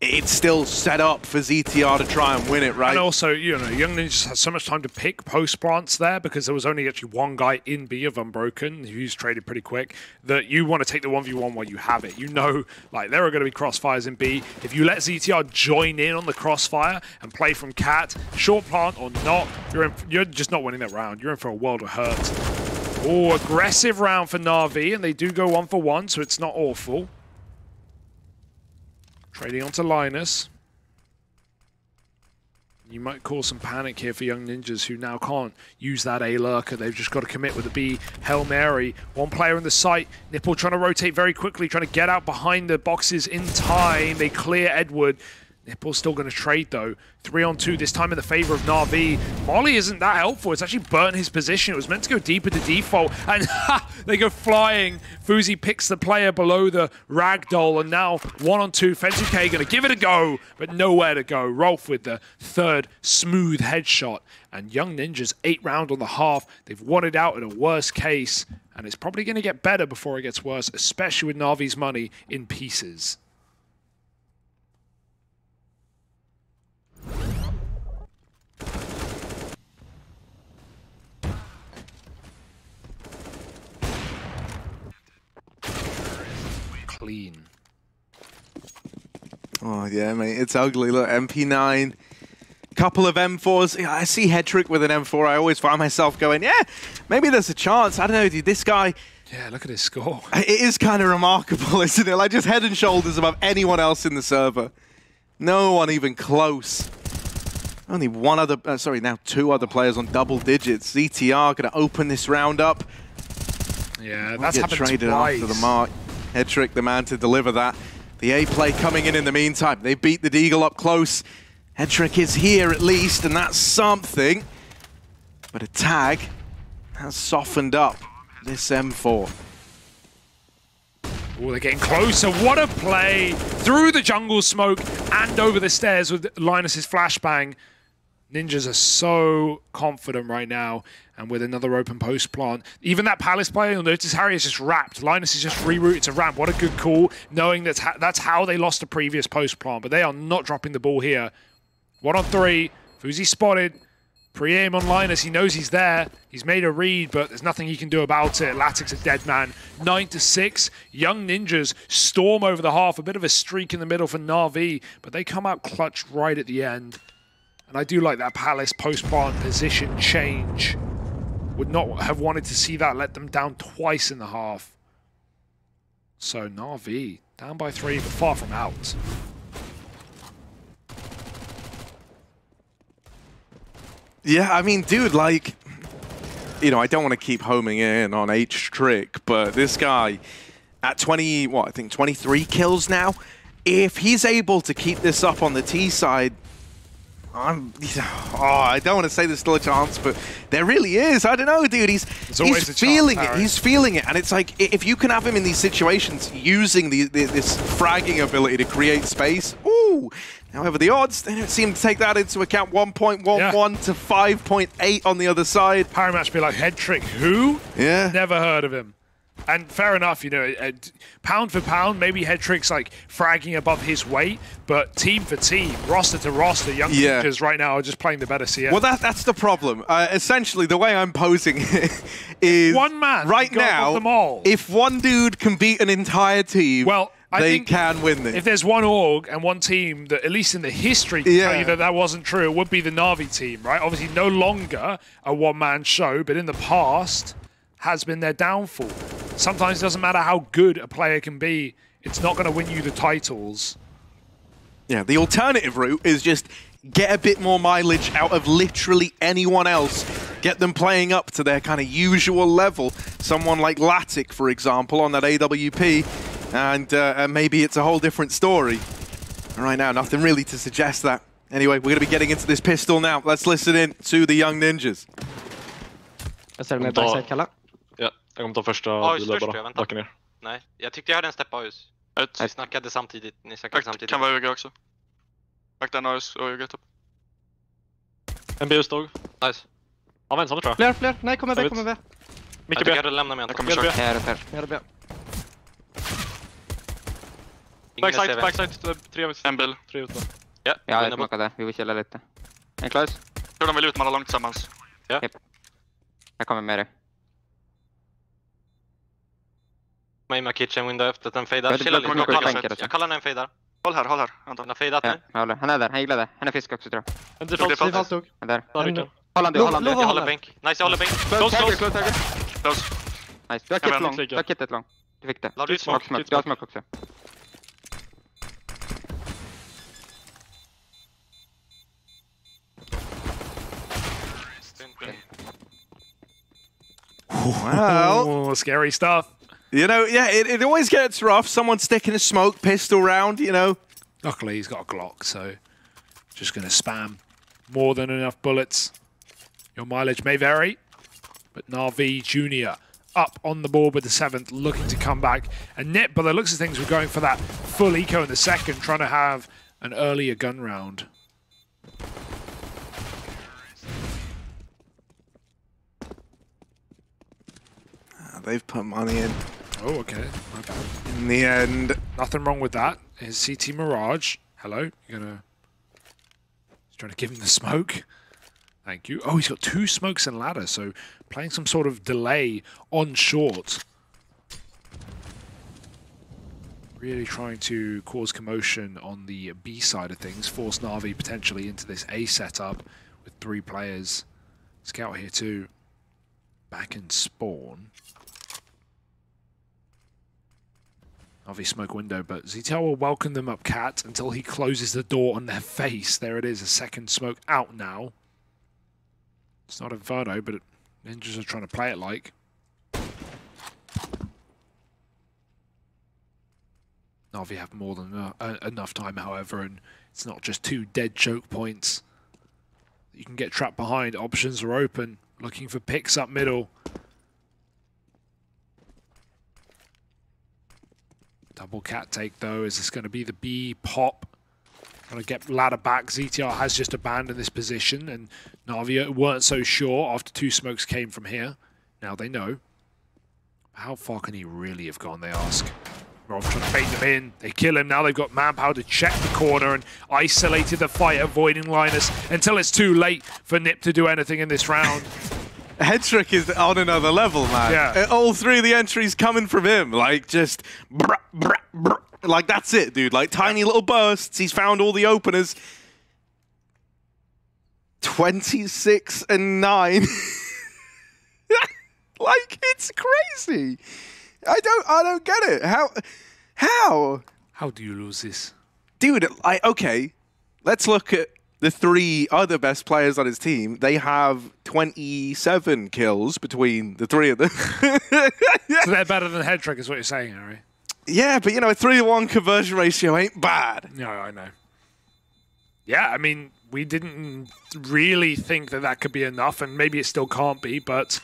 it's still set up for ZTR to try and win it, right? And also, you know, Young Ninjas had so much time to pick post plants there because there was only actually one guy in B of Unbroken who's traded pretty quick, that you want to take the 1v1 while you have it. You know, like, there are going to be crossfires in B. If you let ZTR join in on the crossfire and play from Cat, short plant or not, you're just not winning that round. You're in for a world of hurt. Oh, aggressive round for Na'Vi, and they do go 1-for-1, so it's not awful. Trading onto Linus. You might cause some panic here for Young Ninjas, who now can't use that A lurker. They've just got to commit with the B Hail Mary. One player in the site. Nipple trying to rotate very quickly, trying to get out behind the boxes in time. They clear Edward. Nipple's still going to trade, though. 3-on-2, this time in the favor of Na'Vi. Molly isn't that helpful. It's actually burnt his position. It was meant to go deeper to default, and they go flying. Fuzi picks the player below the ragdoll, and now 1-on-2. Fen2k going to give it a go, but nowhere to go. Rolf with the third smooth headshot, and Young Ninjas 8 round on the half. They've won it out in a worst case, and it's probably going to get better before it gets worse, especially with Na'Vi's money in pieces. clean. Oh, yeah, mate. It's ugly. Look, MP9. Couple of M4s. I see Headtrick with an M4. I always find myself going, yeah, maybe there's a chance. I don't know, dude. This guy... Yeah, look at his score. It is kind of remarkable, isn't it? Like, just head and shoulders above anyone else in the server. No one even close. Only one other... now 2 other players on double digits. ZTR going to open this round up. Yeah, that's get happened traded twice. after the mark. Headtrick, the man to deliver that. The A play coming in the meantime. They beat the Deagle up close. Headtrick is here at least, and that's something. But a tag has softened up this M4. Oh, they're getting closer. What a play! Through the jungle smoke and over the stairs with Linus's flashbang. Ninjas are so confident right now, and with another open post plant. Even that Palace player, you'll notice Harry is just wrapped. Linus is just rerouted to ramp. What a good call, knowing that's how they lost the previous post plant, but they are not dropping the ball here. 1 on 3. Fuzi spotted. Pre-aim on Linus. He knows he's there. He's made a read, but there's nothing he can do about it. Latic's a dead man. 9-6. Young Ninjas storm over the half. A bit of a streak in the middle for Na'Vi, but they come out clutch right at the end. And I do like that Palace post-plant position change. Would not have wanted to see that let them down twice in the half. So Na'Vi down by 3, but far from out. Yeah, I mean, dude, like, you know, I don't want to keep homing in on H-Trick, but this guy at 23 kills now. If he's able to keep this up on the T side, I don't want to say there's still a chance, but there really is. I don't know, dude. He's feeling it. He's feeling it, and it's like if you can have him in these situations using this fragging ability to create space. Ooh. However, the odds, they don't seem to take that into account. 1.11 to 5.8 on the other side. Power match be like, Headtrick, who? Yeah. Never heard of him. And fair enough, you know, pound for pound, maybe Headtrick's like fragging above his weight, but team for team, roster to roster, Young Ninjas right now are just playing the better CS. Well, that's the problem. Essentially, the way I'm posing it is one man right now, them all. If one dude can beat an entire team, well, they can win this. If there's one org and one team that, at least in the history, can tell you that wasn't true, it would be the Na'Vi team, right? Obviously, no longer a one-man show, but in the past has been their downfall. Sometimes it doesn't matter how good a player can be, it's not going to win you the titles. Yeah, the alternative route is just get a bit more mileage out of literally anyone else. Get them playing up to their kind of usual level. Someone like Latic, for example, on that AWP. And maybe it's a whole different story. Right now, nothing really to suggest that. Anyway, we're going to be getting into this pistol now. Let's listen in to the Young Ninjas. Jag ser med backside, Kalle. Ja, jag kommer ta första bilen bara. Vänta. Backa ner. Nej, jag tyckte jag hörde en step AUS. Vi snackade samtidigt. Ni snackade samtidigt. Kan vara öga också. Back den AUS och ögat upp. En BUS dog. Nice. Han var ensam tror jag. Fler. Nej, kommer B. Jag tycker jag lämnar med. Jag kommer köra. Här är B. Backside, 3 en bil, 3 ute. Ja, jag smakade. Vi vill chilla lite. En close. Tror de vill utmana långt tillsammans. Ja. Yep. Jag kommer med dig. Med kitchen window efter att den fejdar. Chilla lite. Jag kallar den fejdar. Håll här. Han har fejdat nu. Han är där, han gillade. Han är fisk också tror jag. En default Han är där. Håll Jag håller bänk. Nice, jag håller bänk. Close. Nice, du har kittet lång. Du har kittet lång. Du fick det. Du smoke också. Well, scary stuff. You know, yeah, it always gets rough. Someone sticking a smoke pistol round, you know. Luckily, he's got a Glock, so just going to spam more than enough bullets. Your mileage may vary, but Na'Vi Junior up on the board with the 7th, looking to come back. And Nip, by the looks of things, we're going for that full eco in the 2nd, trying to have an earlier gun round. They've put money in. Oh, okay. My bad. In the end. Nothing wrong with that. Here's CT Mirage. Hello. You're gonna... He's trying to give him the smoke. Thank you. Oh, he's got 2 smokes and ladder, so playing some sort of delay on short. Really trying to cause commotion on the B side of things, force Na'Vi potentially into this A setup with 3 players. Scout here too. Back in spawn. Na'Vi smoke window, but ZTL will welcome them up cat until he closes the door on their face. There it is, a second smoke out now. It's not Inferno, but Ninjas are trying to play it like. Na'Vi have more than enough time, however, and it's not just 2 dead choke points. You can get trapped behind. Options are open. Looking for picks up middle. Double cat take, though. Is this going to be the B pop? Trying to get ladder back. ZTR has just abandoned this position, and Na'Vi weren't so sure after 2 smokes came from here. Now they know. How far can he really have gone, they ask. Rolf trying to bait them in. They kill him. Now they've got manpower to check the corner and isolated the fight, avoiding Linus until it's too late for Nip to do anything in this round. Headtrick is on another level, man. Yeah. All 3 of the entries coming from him. Like, just... Brr, brr, brr. Like, that's it, dude. Like, tiny little bursts. He's found all the openers. 26 and 9. Like, it's crazy. I don't get it. How? How do you lose this? Dude, okay. Let's look at the 3 other best players on his team. They have 27 kills between the 3 of them. So they're better than Headtrick is what you're saying, Harry. Yeah, but you know, a 3-to-1 conversion ratio ain't bad. No, I know. Yeah, I mean, we didn't really think that that could be enough, and maybe it still can't be, but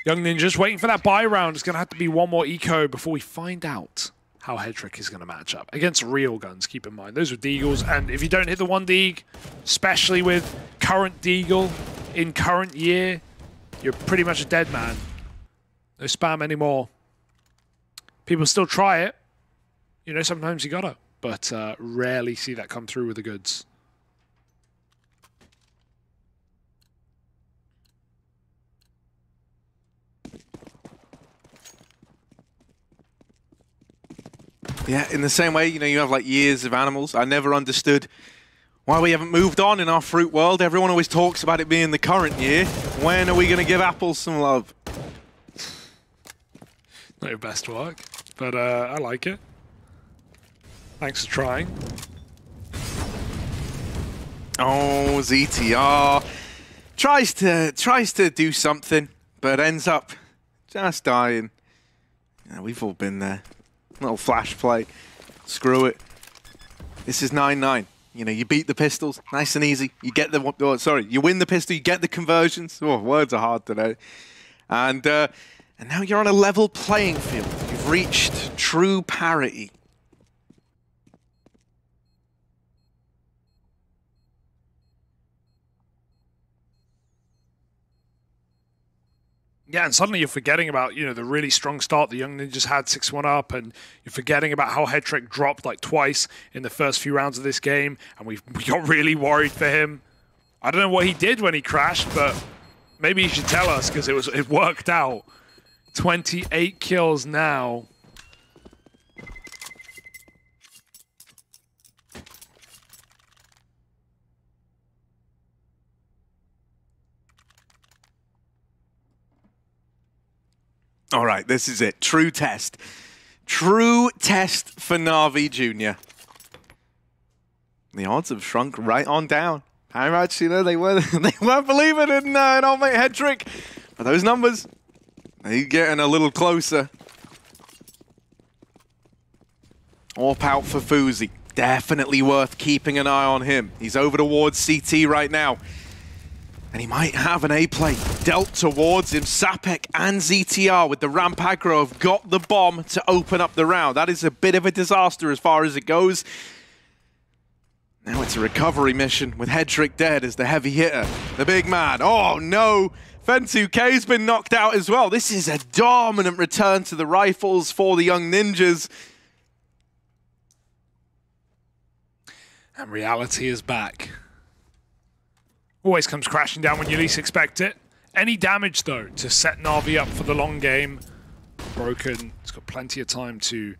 Young Ninjas waiting for that buy round. It's going to have to be 1 more eco before we find out how Headtrick is going to match up. Against real guns, keep in mind. Those are Deagles, and if you don't hit the 1 Deag, especially with current Deagle in current year, you're pretty much a dead man. No spam anymore. People still try it. You know, sometimes you gotta, but rarely see that come through with the goods. Yeah, in the same way, you know, you have like years of animals. I never understood why we haven't moved on in our fruit world. Everyone always talks about it being the current year. When are we going to give apples some love? Not your best work, but I like it. Thanks for trying. Oh, ZTR tries to do something, but ends up just dying. Yeah, we've all been there. Little flash play. Screw it. This is 9-9. You know, you beat the pistols, nice and easy. You get the you win the pistol, you get the conversions. Oh, words are hard today. And now you're on a level playing field. You've reached true parity. Yeah, and suddenly you're forgetting about, you know, the really strong start the Young Ninjas had 6-1 up, and you're forgetting about how Headtrick dropped like twice in the first few rounds of this game, and we got really worried for him. I don't know what he did when he crashed, but maybe he should tell us, because it worked out. 28 kills now. All right, this is it. True test. True test for Na'Vi Jr. The odds have shrunk right on down. How much, you know, they weren't believing in old mate Headtrick. But those numbers, they're getting a little closer. Orp out for Fuzi. Definitely worth keeping an eye on him. He's over towards CT right now. And he might have an A play dealt towards him. Sapek and ZTR with the ramp aggro have got the bomb to open up the round. That is a bit of a disaster as far as it goes. Now it's a recovery mission with Headtrick dead as the heavy hitter. The big man. Oh no! Fen2k's been knocked out as well. This is a dominant return to the rifles for the Young Ninjas. And reality is back. Always comes crashing down when you least expect it. Any damage, though, to set Na'Vi up for the long game. Broken. He's got plenty of time to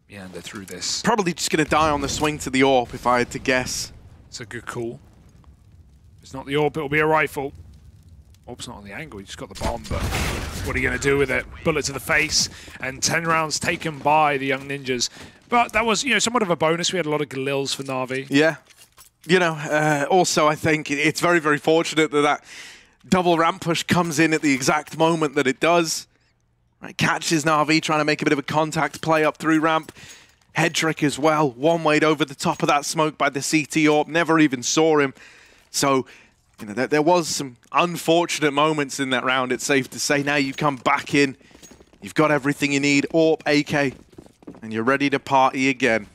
meander through this. Probably just going to die on the swing to the AWP, if I had to guess. It's a good call. If it's not the AWP, it'll be a rifle. AWP's not on the angle, he just got the bomb, but what are you going to do with it? Bullet to the face, and 10 rounds taken by the Young Ninjas. But that was, you know, somewhat of a bonus. We had a lot of Galils for Na'Vi. Yeah. You know, also I think it's very, very fortunate that that double ramp push comes in at the exact moment that it does. Right, catches Na'Vi trying to make a bit of a contact play up through ramp. Head trick as well. One-wayed over the top of that smoke by the CT AWP. Never even saw him. So, you know, there was some unfortunate moments in that round, it's safe to say. Now you come back in. You've got everything you need. AWP, AK. And you're ready to party again.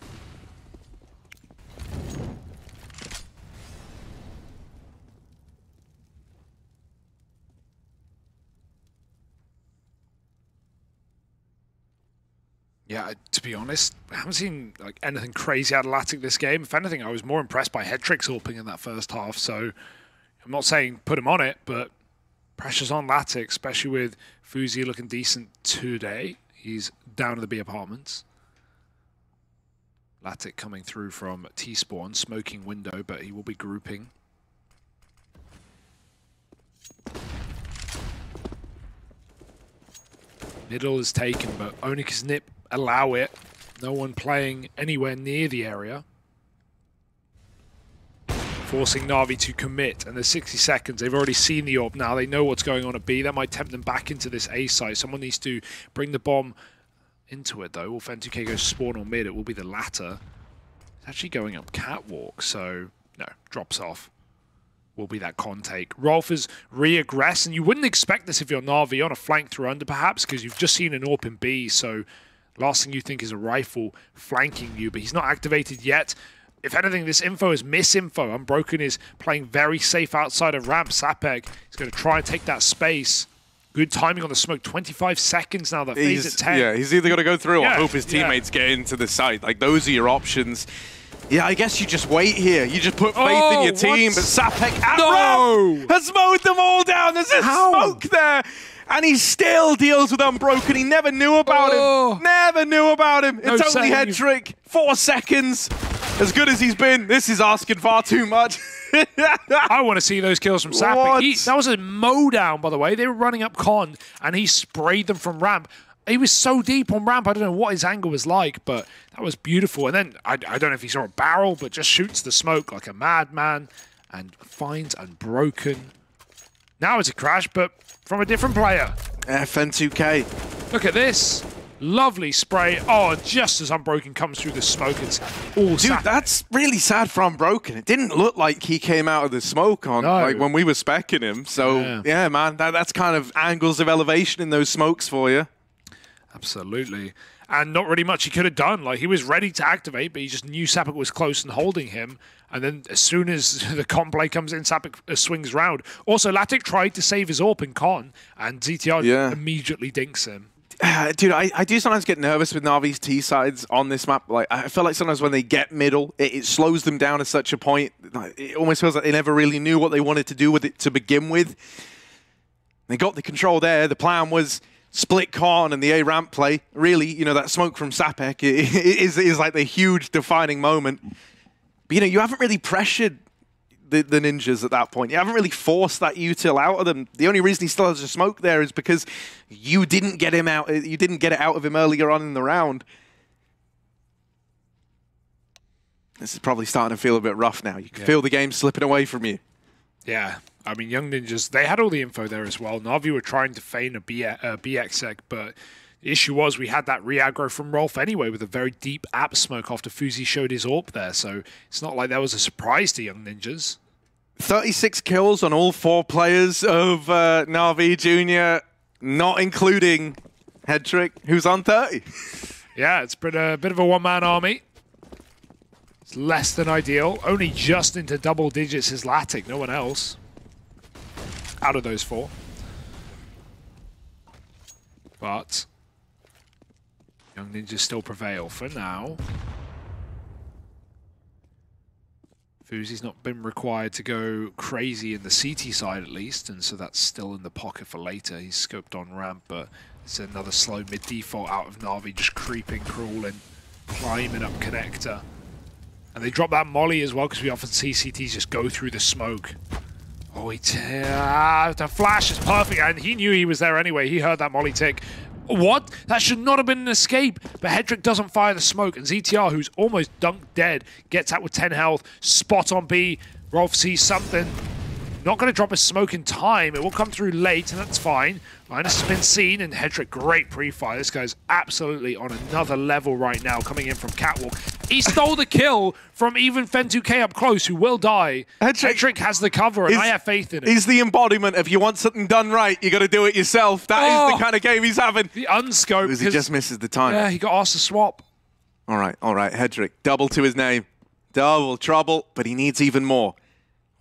Yeah, to be honest, I haven't seen like anything crazy out of Latic this game. If anything, I was more impressed by head tricks AWPing in that first half. So I'm not saying put him on it, but pressure's on Latic, especially with Fuzi looking decent today. He's down in the B apartments. Latic coming through from T-spawn, smoking window, but he will be grouping. Middle is taken, but only because Nip allow it. No one playing anywhere near the area. Forcing Na'Vi to commit, and there's 60 seconds. They've already seen the AWP now. They know what's going on at B. That might tempt them back into this A site. Someone needs to bring the bomb into it, though. If N2K goes spawn or mid, it will be the latter. It's actually going up catwalk, so no, drops off. Will be that con take. Rolf is re-aggress, and you wouldn't expect this if you're Na'Vi on a flank through under, perhaps, because you've just seen an AWP in B, so last thing you think is a rifle flanking you, but he's not activated yet. If anything, this info is misinfo. Unbroken is playing very safe outside of ramp. Sapeg is going to try and take that space. Good timing on the smoke. 25 seconds now. That phase at 10. Yeah, he's either got to go through or hope his teammates get into the site. Like, those are your options. Yeah, I guess you just wait here. You just put faith in your team. But Sapek at ramp has mowed them all down. There's a smoke there. And he still deals with Unbroken. He never knew about him. Never knew about him. It's only head trick. 4 seconds. As good as he's been, this is asking far too much. I want to see those kills from Sapek. That was a mow down, by the way. They were running up con, and he sprayed them from ramp. He was so deep on ramp, I don't know what his angle was like, but that was beautiful. And then, I don't know if he saw a barrel, but just shoots the smoke like a madman and finds Unbroken. Now it's a crash, but from a different player. FN2K. Look at this. Lovely spray. Oh, just as Unbroken comes through the smoke, it's all Dude, that's really sad for Unbroken. It didn't look like he came out of the smoke on like when we were speccing him. So, yeah man, that's kind of angles of elevation in those smokes for you. Absolutely. And not really much he could have done. Like, he was ready to activate, but he just knew Sapek was close and holding him. And then as soon as the con play comes in, Sapek swings round. Also, Latic tried to save his AWP in con, and ZTR immediately dinks him. Dude, I do sometimes get nervous with Na'Vi's T-sides on this map. Like, I feel like sometimes when they get middle, it slows them down to such a point. It almost feels like they never really knew what they wanted to do with it to begin with. They got the control there. The plan was split con and the A ramp play. Really, you know, that smoke from Sapek is like the huge defining moment. But, you know, you haven't really pressured the ninjas at that point. You haven't really forced that util out of them. The only reason he still has a smoke there is because you didn't get him out. You didn't get it out of him earlier on in the round. This is probably starting to feel a bit rough now. You can feel the game slipping away from you. Yeah. I mean, Young Ninjas, they had all the info there as well. Na'Vi were trying to feign a BXEG, but the issue was we had that re-aggro from Rolf anyway with a very deep app smoke after Fuzi showed his AWP there. So it's not like that was a surprise to Young Ninjas. 36 kills on all 4 players of Navy Junior, not including Headtrick, who's on 30. Yeah, it's been a bit of a one-man army. It's less than ideal. Only just into double digits is Latic, no one else out of those 4. But Young Ninjas still prevail for now. Fuzi's not been required to go crazy in the CT side at least, and so that's still in the pocket for later. He's scoped on ramp, but it's another slow mid-default out of Na'Vi, just creeping, crawling. climbing up connector. And they drop that molly as well because we often see CTs just go through the smoke. Oh, the flash is perfect, and he knew he was there anyway. He heard that molly tick. What? That should not have been an escape, but Hedrick doesn't fire the smoke, and ZTR, who's almost dunked dead, gets out with 10 health. Spot on B. Rolf sees something. Not going to drop a smoke in time. It will come through late, and that's fine. Linus has been seen, and Hedrick, great pre-fire. This guy's absolutely on another level right now, coming in from Catwalk. He stole the kill from even Fen2k up close, who will die. Hedrick has the cover, and I have faith in it. He's the embodiment of you want something done right, you got to do it yourself. That is the kind of game he's having. The unscope. Because he just misses the time. Yeah, he got asked to swap. All right, Hedrick, double to his name. Double trouble, but he needs even more.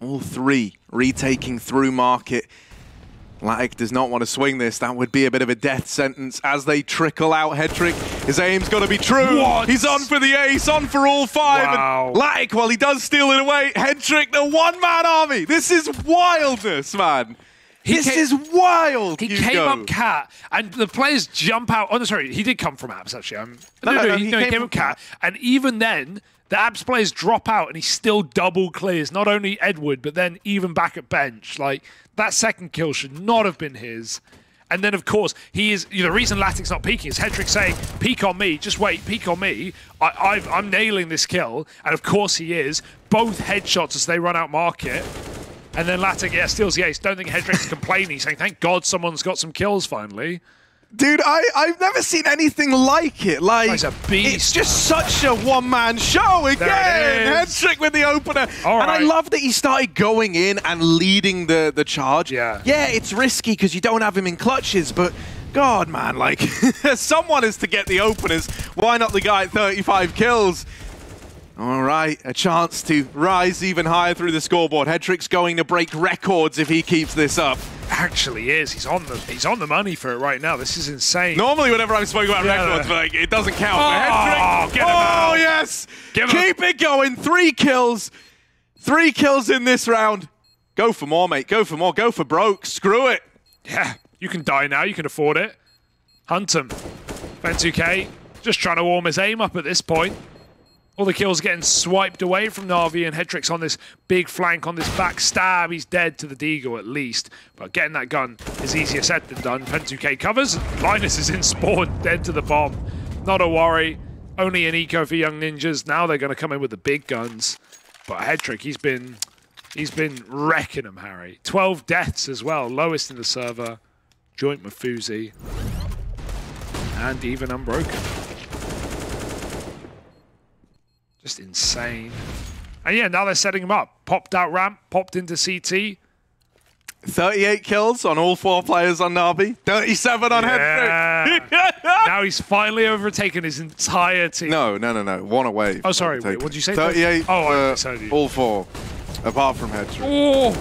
All three retaking through market. Latic does not want to swing this. That would be a bit of a death sentence as they trickle out. Hedrick, his aim's got to be true. What? He's on for the ace, on for all five. Wow. And Latic, well, he does steal it away. Hedrick, the one-man army. This is wildness, man. This is wild. He came up cat, and the players jump out. Oh, no, sorry, he did come from Abs, actually. No, he came up cat. And even then, the Abs players drop out, and he still double clears. Not only Edward, but then even back at bench. Like, that second kill should not have been his. And then, of course, he is. The reason Latic's not peeking is Hedrick saying, "Peek on me, just wait, peek on me. I'm nailing this kill." And of course, he is. Both headshots as they run out market. And then Latic, steals the ace. Don't think Hedrick's complaining. He's saying, "Thank God someone's got some kills finally." Dude, I've never seen anything like it. Like, he's a beast. It's just such a one-man show again. Hedrick with the opener. And I love that he started going in and leading the charge. Yeah, it's risky because you don't have him in clutches, but God, man, like, someone is to get the openers. Why not the guy at 35 kills? All right, a chance to rise even higher through the scoreboard. Hedrick's going to break records if he keeps this up. Actually is. He's on the money for it right now. This is insane. Normally, whenever I'm speaking about records, but like, it doesn't count. Hedrick, get him out. Yes! Keep it going. 3 kills. 3 kills in this round. Go for more, mate. Go for more. Go for broke. Screw it. Yeah, you can die now. You can afford it. Hunt him. Fen2k just trying to warm his aim up at this point. All the kills getting swiped away from Na'Vi, and Hedrick's on this big flank, on this back stab. He's dead to the Deagle at least. But getting that gun is easier said than done. Fen2k covers. Linus is in spawn, dead to the bomb. Not a worry. Only an eco for Young Ninjas. Now they're going to come in with the big guns. But Hedrick, he's been wrecking them, Harry. 12 deaths as well. Lowest in the server. Joint Mafuzi. And even Unbroken. Just insane. And yeah, now they're setting him up. Popped out ramp, popped into CT. 38 kills on all 4 players on Na'Vi. 37 on Hedrick. Now he's finally overtaken his entire team. No. 1 away. Oh, sorry. Wait, what did you say? 38 all 4, apart from Hedrick. Oh!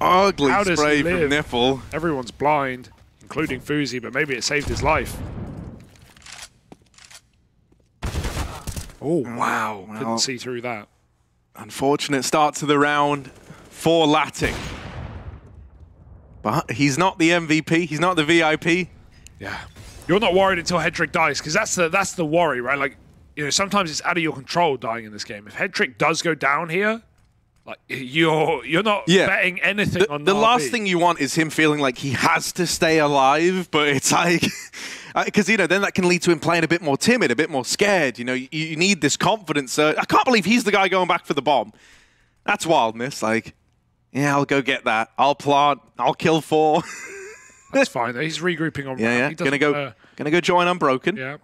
Ugly spray from Niffle. Everyone's blind, including Fuzi, but maybe it saved his life. Oh, wow. Couldn't see through that. Unfortunate start to the round for Latic. But he's not the MVP. He's not the VIP. Yeah. You're not worried until Hedrick dies, because that's the worry, right? Like, sometimes it's out of your control dying in this game. If Hedrick does go down here, like, you're not betting anything on the last thing you want is him feeling like he has to stay alive, but it's like... Because, then that can lead to him playing a bit more timid, a bit more scared. You need this confidence. I can't believe he's the guy going back for the bomb. That's wildness. Like, yeah, I'll go get that. I'll plant. I'll kill 4. That's fine. He's regrouping on ramp. Yeah. Gonna go join Unbroken. Yeah.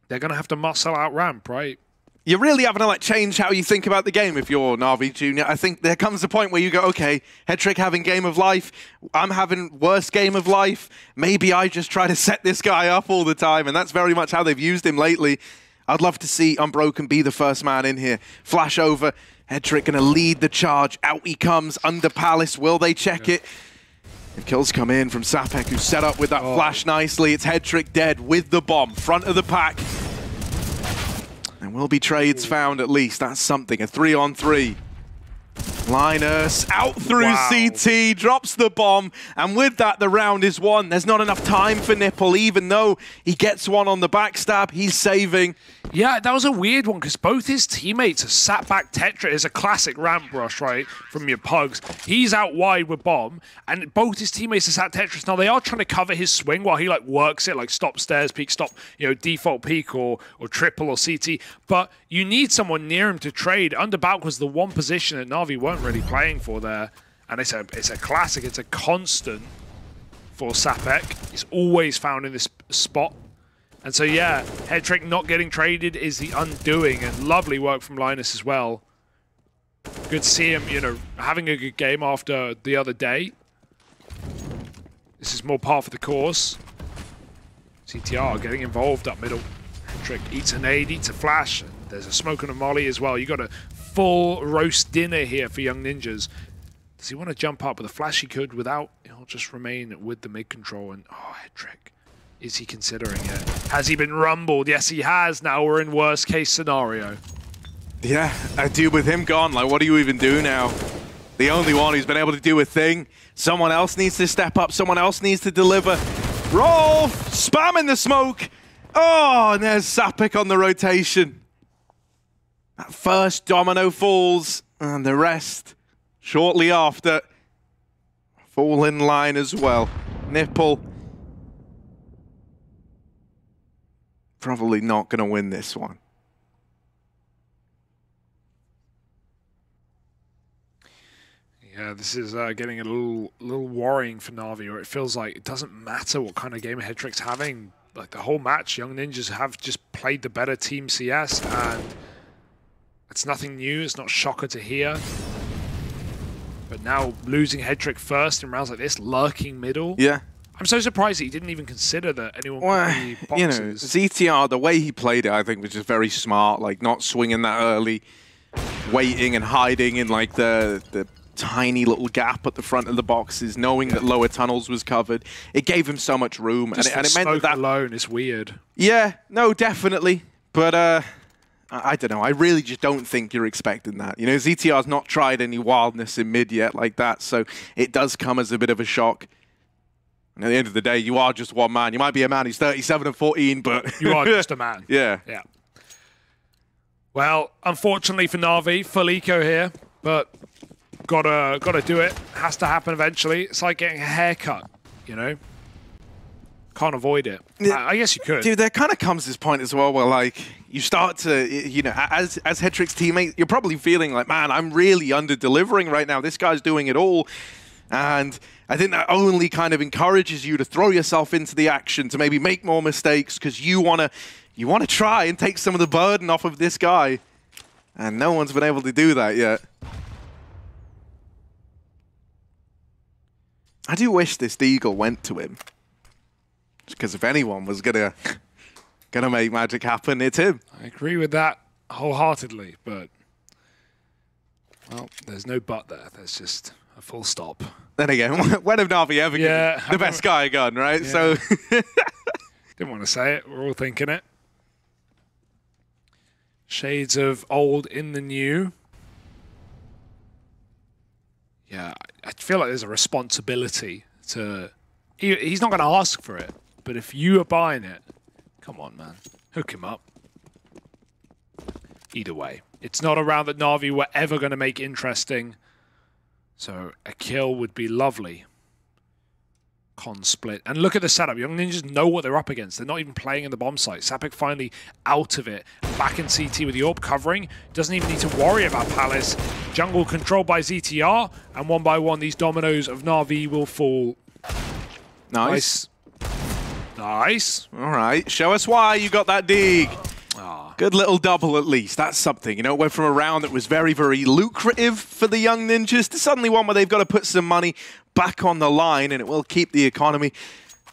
They're going to have to muscle out ramp, right? You're really having to change how you think about the game if you're Na'Vi Junior. I think there comes a point where you go, okay, Hedrick having game of life, I'm having worst game of life. Maybe I just try to set this guy up all the time, and that's very much how they've used him lately. I'd love to see Unbroken be the first man in here. Flash over, Hedrick going to lead the charge. Out he comes, under Palace. Will they check it? The kills come in from Sapek, who's set up with that flash nicely. It's Hedrick dead with the bomb, front of the pack. There will be trades found at least. That's something. A 3-on-3. Linus out through CT, drops the bomb, and with that, the round is won. There's not enough time for Nipple, even though he gets one on the backstab, he's saving. Yeah, that was a weird one, because both his teammates have sat back Tetra. It's a classic ramp rush, right, from your pugs. He's out wide with bomb, and both his teammates have sat Tetris. Now, they are trying to cover his swing while he, like, works it, like stop stairs peek, stop, you know, default peek or triple or CT, but you need someone near him to trade. Under Balk was the one position that Na'Vi weren't really playing for there, and it's a classic, it's a constant for Sapek. He's always found in this spot. And so, yeah, Headtrick not getting traded is the undoing, and lovely work from Linus as well. Good to see him, you know, having a good game after the other day. This is more par for the course. CTR getting involved up middle. Headtrick eats a nade, eats a flash. And there's a smoke and a molly as well. You got a full roast dinner here for Young Ninjas. Does he want to jump up with a flash? He could without. He'll just remain with the mid control. And oh, Headtrick. Is he considering it? Has he been rumbled? Yes, he has. Now we're in worst case scenario. Yeah, I do with him gone. Like, what do you even do now? The only one who's been able to do a thing. Someone else needs to step up. Someone else needs to deliver. Rolf spamming the smoke. Oh, and there's Sapek on the rotation. That first domino falls, and the rest shortly after fall in line as well. Nipple. Probably not going to win this one. Yeah, this is getting a little worrying for Na'Vi, or it feels like it doesn't matter what kind of game Headtrick's having. Like the whole match, Young Ninjas have just played the better team CS, and it's nothing new. It's not shocker to hear. But now losing Headtrick first in rounds like this, lurking middle. Yeah. I'm so surprised that he didn't even consider that anyone could be boxes. You know, ZTR, the way he played it, I think, was just very smart. Like, not swinging that early, waiting and hiding in, like, the tiny little gap at the front of the boxes, knowing that lower tunnels was covered. It gave him so much room. Just and it meant that alone is weird. Yeah, no, definitely. But, I don't know. I really just don't think you're expecting that. You know, ZTR's not tried any wildness in mid yet like that, so it does come as a bit of a shock. And at the end of the day, you are just one man. You might be a man who's 37 and 14, but... You are just a man. Yeah. Yeah. Well, unfortunately for Na'Vi, full eco here, but gotta do it. Has to happen eventually. It's like getting a haircut, you know? Can't avoid it. I guess you could. Dude, there kind of comes this point as well where, like, you start to, you know, as Headtrick's teammate, you're probably feeling like, man, I'm really under-delivering right now. This guy's doing it all. And I think that only kind of encourages you to throw yourself into the action, to maybe make more mistakes, because you wanna try and take some of the burden off of this guy. And no one's been able to do that yet. I do wish this Deagle went to him. Because if anyone was gonna make magic happen, it's him. I agree with that wholeheartedly, but well, there's no but there. There's just a full stop. Then again, when have Na'Vi ever given the best guy a gun, right? Yeah. So didn't want to say it. We're all thinking it. Shades of old in the new. Yeah, I feel like there's a responsibility to... He's not going to ask for it, but if you are buying it, come on, man. Hook him up. Either way. It's not a round that Na'Vi were ever going to make interesting, so a kill would be lovely. Con split. And look at the setup. Young Ninjas know what they're up against. They're not even playing in the bomb site. Sapek finally out of it. Back in CT with the AWP covering. Doesn't even need to worry about Palace. Jungle controlled by ZTR. And one by one, these dominoes of Na'Vi will fall. Nice. Nice. All right. Show us why you got that dig. Ah. Good little double at least. That's something. You know, it went from a round that was very, very lucrative for the Young Ninjas to suddenly one where they've got to put some money back on the line, and it will keep the economy,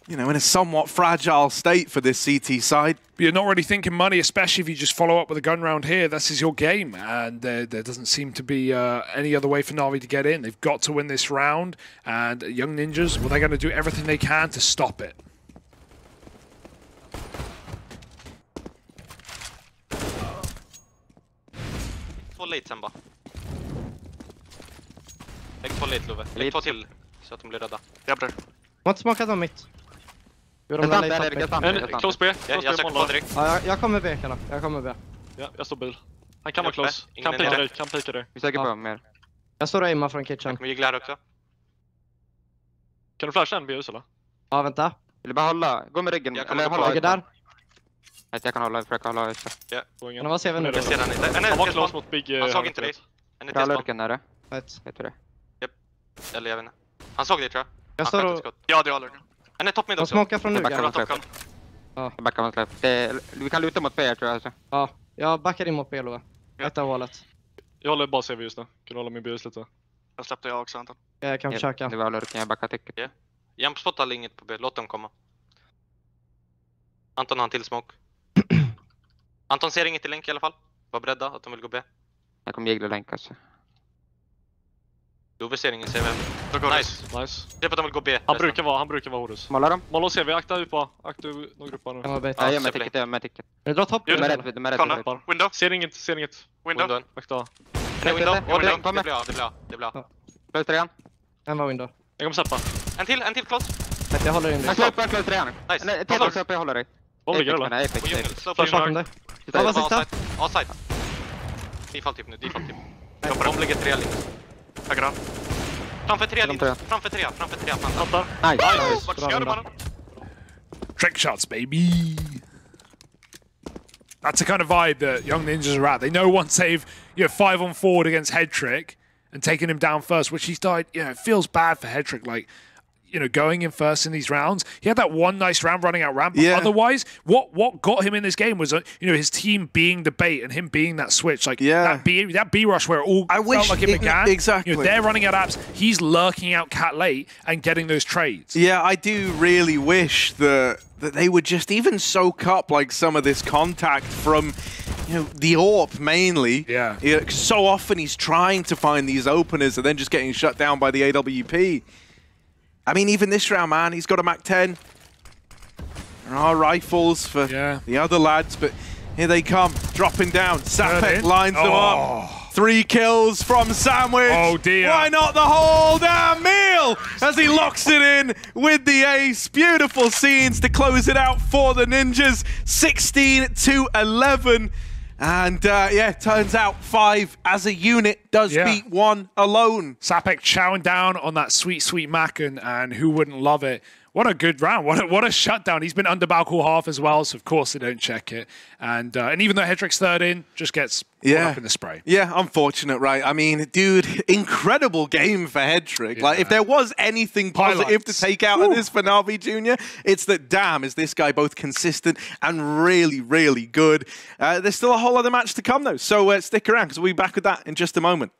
you know, in a somewhat fragile state for this CT side. But you're not really thinking money, especially if you just follow up with a gun round here. This is your game, and there doesn't seem to be any other way for Na'Vi to get in. They've got to win this round, and Young Ninjas, well, they're going to do everything they can to stop it. Två late sen bara. Lägg 2 lite, Love. Lägg 2 till, så att de blir rädda. Jag blir. Må inte smaka dem mitt. Close B. Jag söker på direkt. Ja, jag kommer B, Kalle. Jag kommer B. Ja, jag står bil. Han kan vara close. Kan pika dig. Vi söker på mer. Jag står och aimar från kitchen. Kommer jigla här också. Kan du flasha en B-hus eller? Ja, vänta. Vill du bara hålla? Gå med ryggen. Eller hålla Lägger där. Nej, jag kan hålla. Försöka hålla ut. Ja, Men vad ser vi nu? Jag ser han inte. Han var close mot Big. Han såg inte dig. En Bra är lurken är det. Vet. Vet du det? Eller jag vet inte. Han såg dig tror jag. Jag står och... Ja, det håller. En är top mid De också. smokar från nu. Backar Ja. mot släpp. Jag backar mot släpp. Vi kan luta mot B tror jag. Alltså. Ja, jag backar in mot B, Love. Ett av hålet. Jag håller bara CV just nu. Kan hålla min B-hus lite. Jag släppte jag också Anton. Jag kan försöka. Det var lurken, jag backar tycket. Jumpspottar inget på B. Låt dem komma. Anton har en till smoke. Anton ser inget i länk i alla fall. Var beredda att de vill gå B. Jag kommer gigla länk alltså. Love ser ingen CV. Nice. Det är på att de vill gå B. Han brukar vara horus. Målar dem? Måla och CV, akta ut på. Akta någon grupp nu. Jag var bait. Ja, jag med ticket, jag med ticket. Men dra topp. De är rätt. Window. Ser inget. Window. Akta. Nej, window. Kom Det med. blir bra. Close trean. En var window. Jag kommer släppa. En till close. Jag håller in dig. Jag slår upp close trean. Nice. Nej, till också upp, jag håller dig. Vad ligger det eller? Nej, Och djungel. Slow Flash bakom dig. Ja, vad sista? A-side. Default typ nu, default typ. De ligger 3 linjer. Högra. Framför 3 linjer. Framför 3. Vänta. Nice. Vart ska du mannen? Trick shots, baby. That's the kind of vibe that Young Ninjas are at. They know once they've 5-on-4 against Headtrick and taken him down first, which he's died. It feels bad for Headtrick, like going in first in these rounds. He had that one nice round running out ramp. Yeah. Otherwise, what got him in this game was his team being the bait and him being that switch. Like that B rush where it all felt like it began. Exactly. They're running out apps. He's lurking out cat late and getting those trades. Yeah, I do really wish that they would just even soak up like some of this contact from the AWP mainly. Yeah. 'Cause so often he's trying to find these openers and then just getting shut down by the AWP. I mean, even this round, man, he's got a MAC-10. There are rifles for the other lads, but here they come, dropping down. Sapek lines them up. 3 kills from Sandwich. Oh, dear. Why not the whole damn meal? As he locks it in with the ace. Beautiful scenes to close it out for the Ninjas. 16-11. And turns out 5 as a unit does beat 1 alone. Sapek chowing down on that sweet, sweet Macken, and who wouldn't love it? What a good round. What a shutdown. He's been under Balcol half as well, so of course they don't check it. And even though Headtrick's third in, just gets caught up in the spray. Yeah, unfortunate, right? I mean, dude, incredible game for Headtrick. Yeah. Like, if there was anything positive to take out of this for Navı Junıor, it's that, damn, is this guy both consistent and really, really good. There's still a whole other match to come, though, so stick around, because we'll be back with that in just a moment.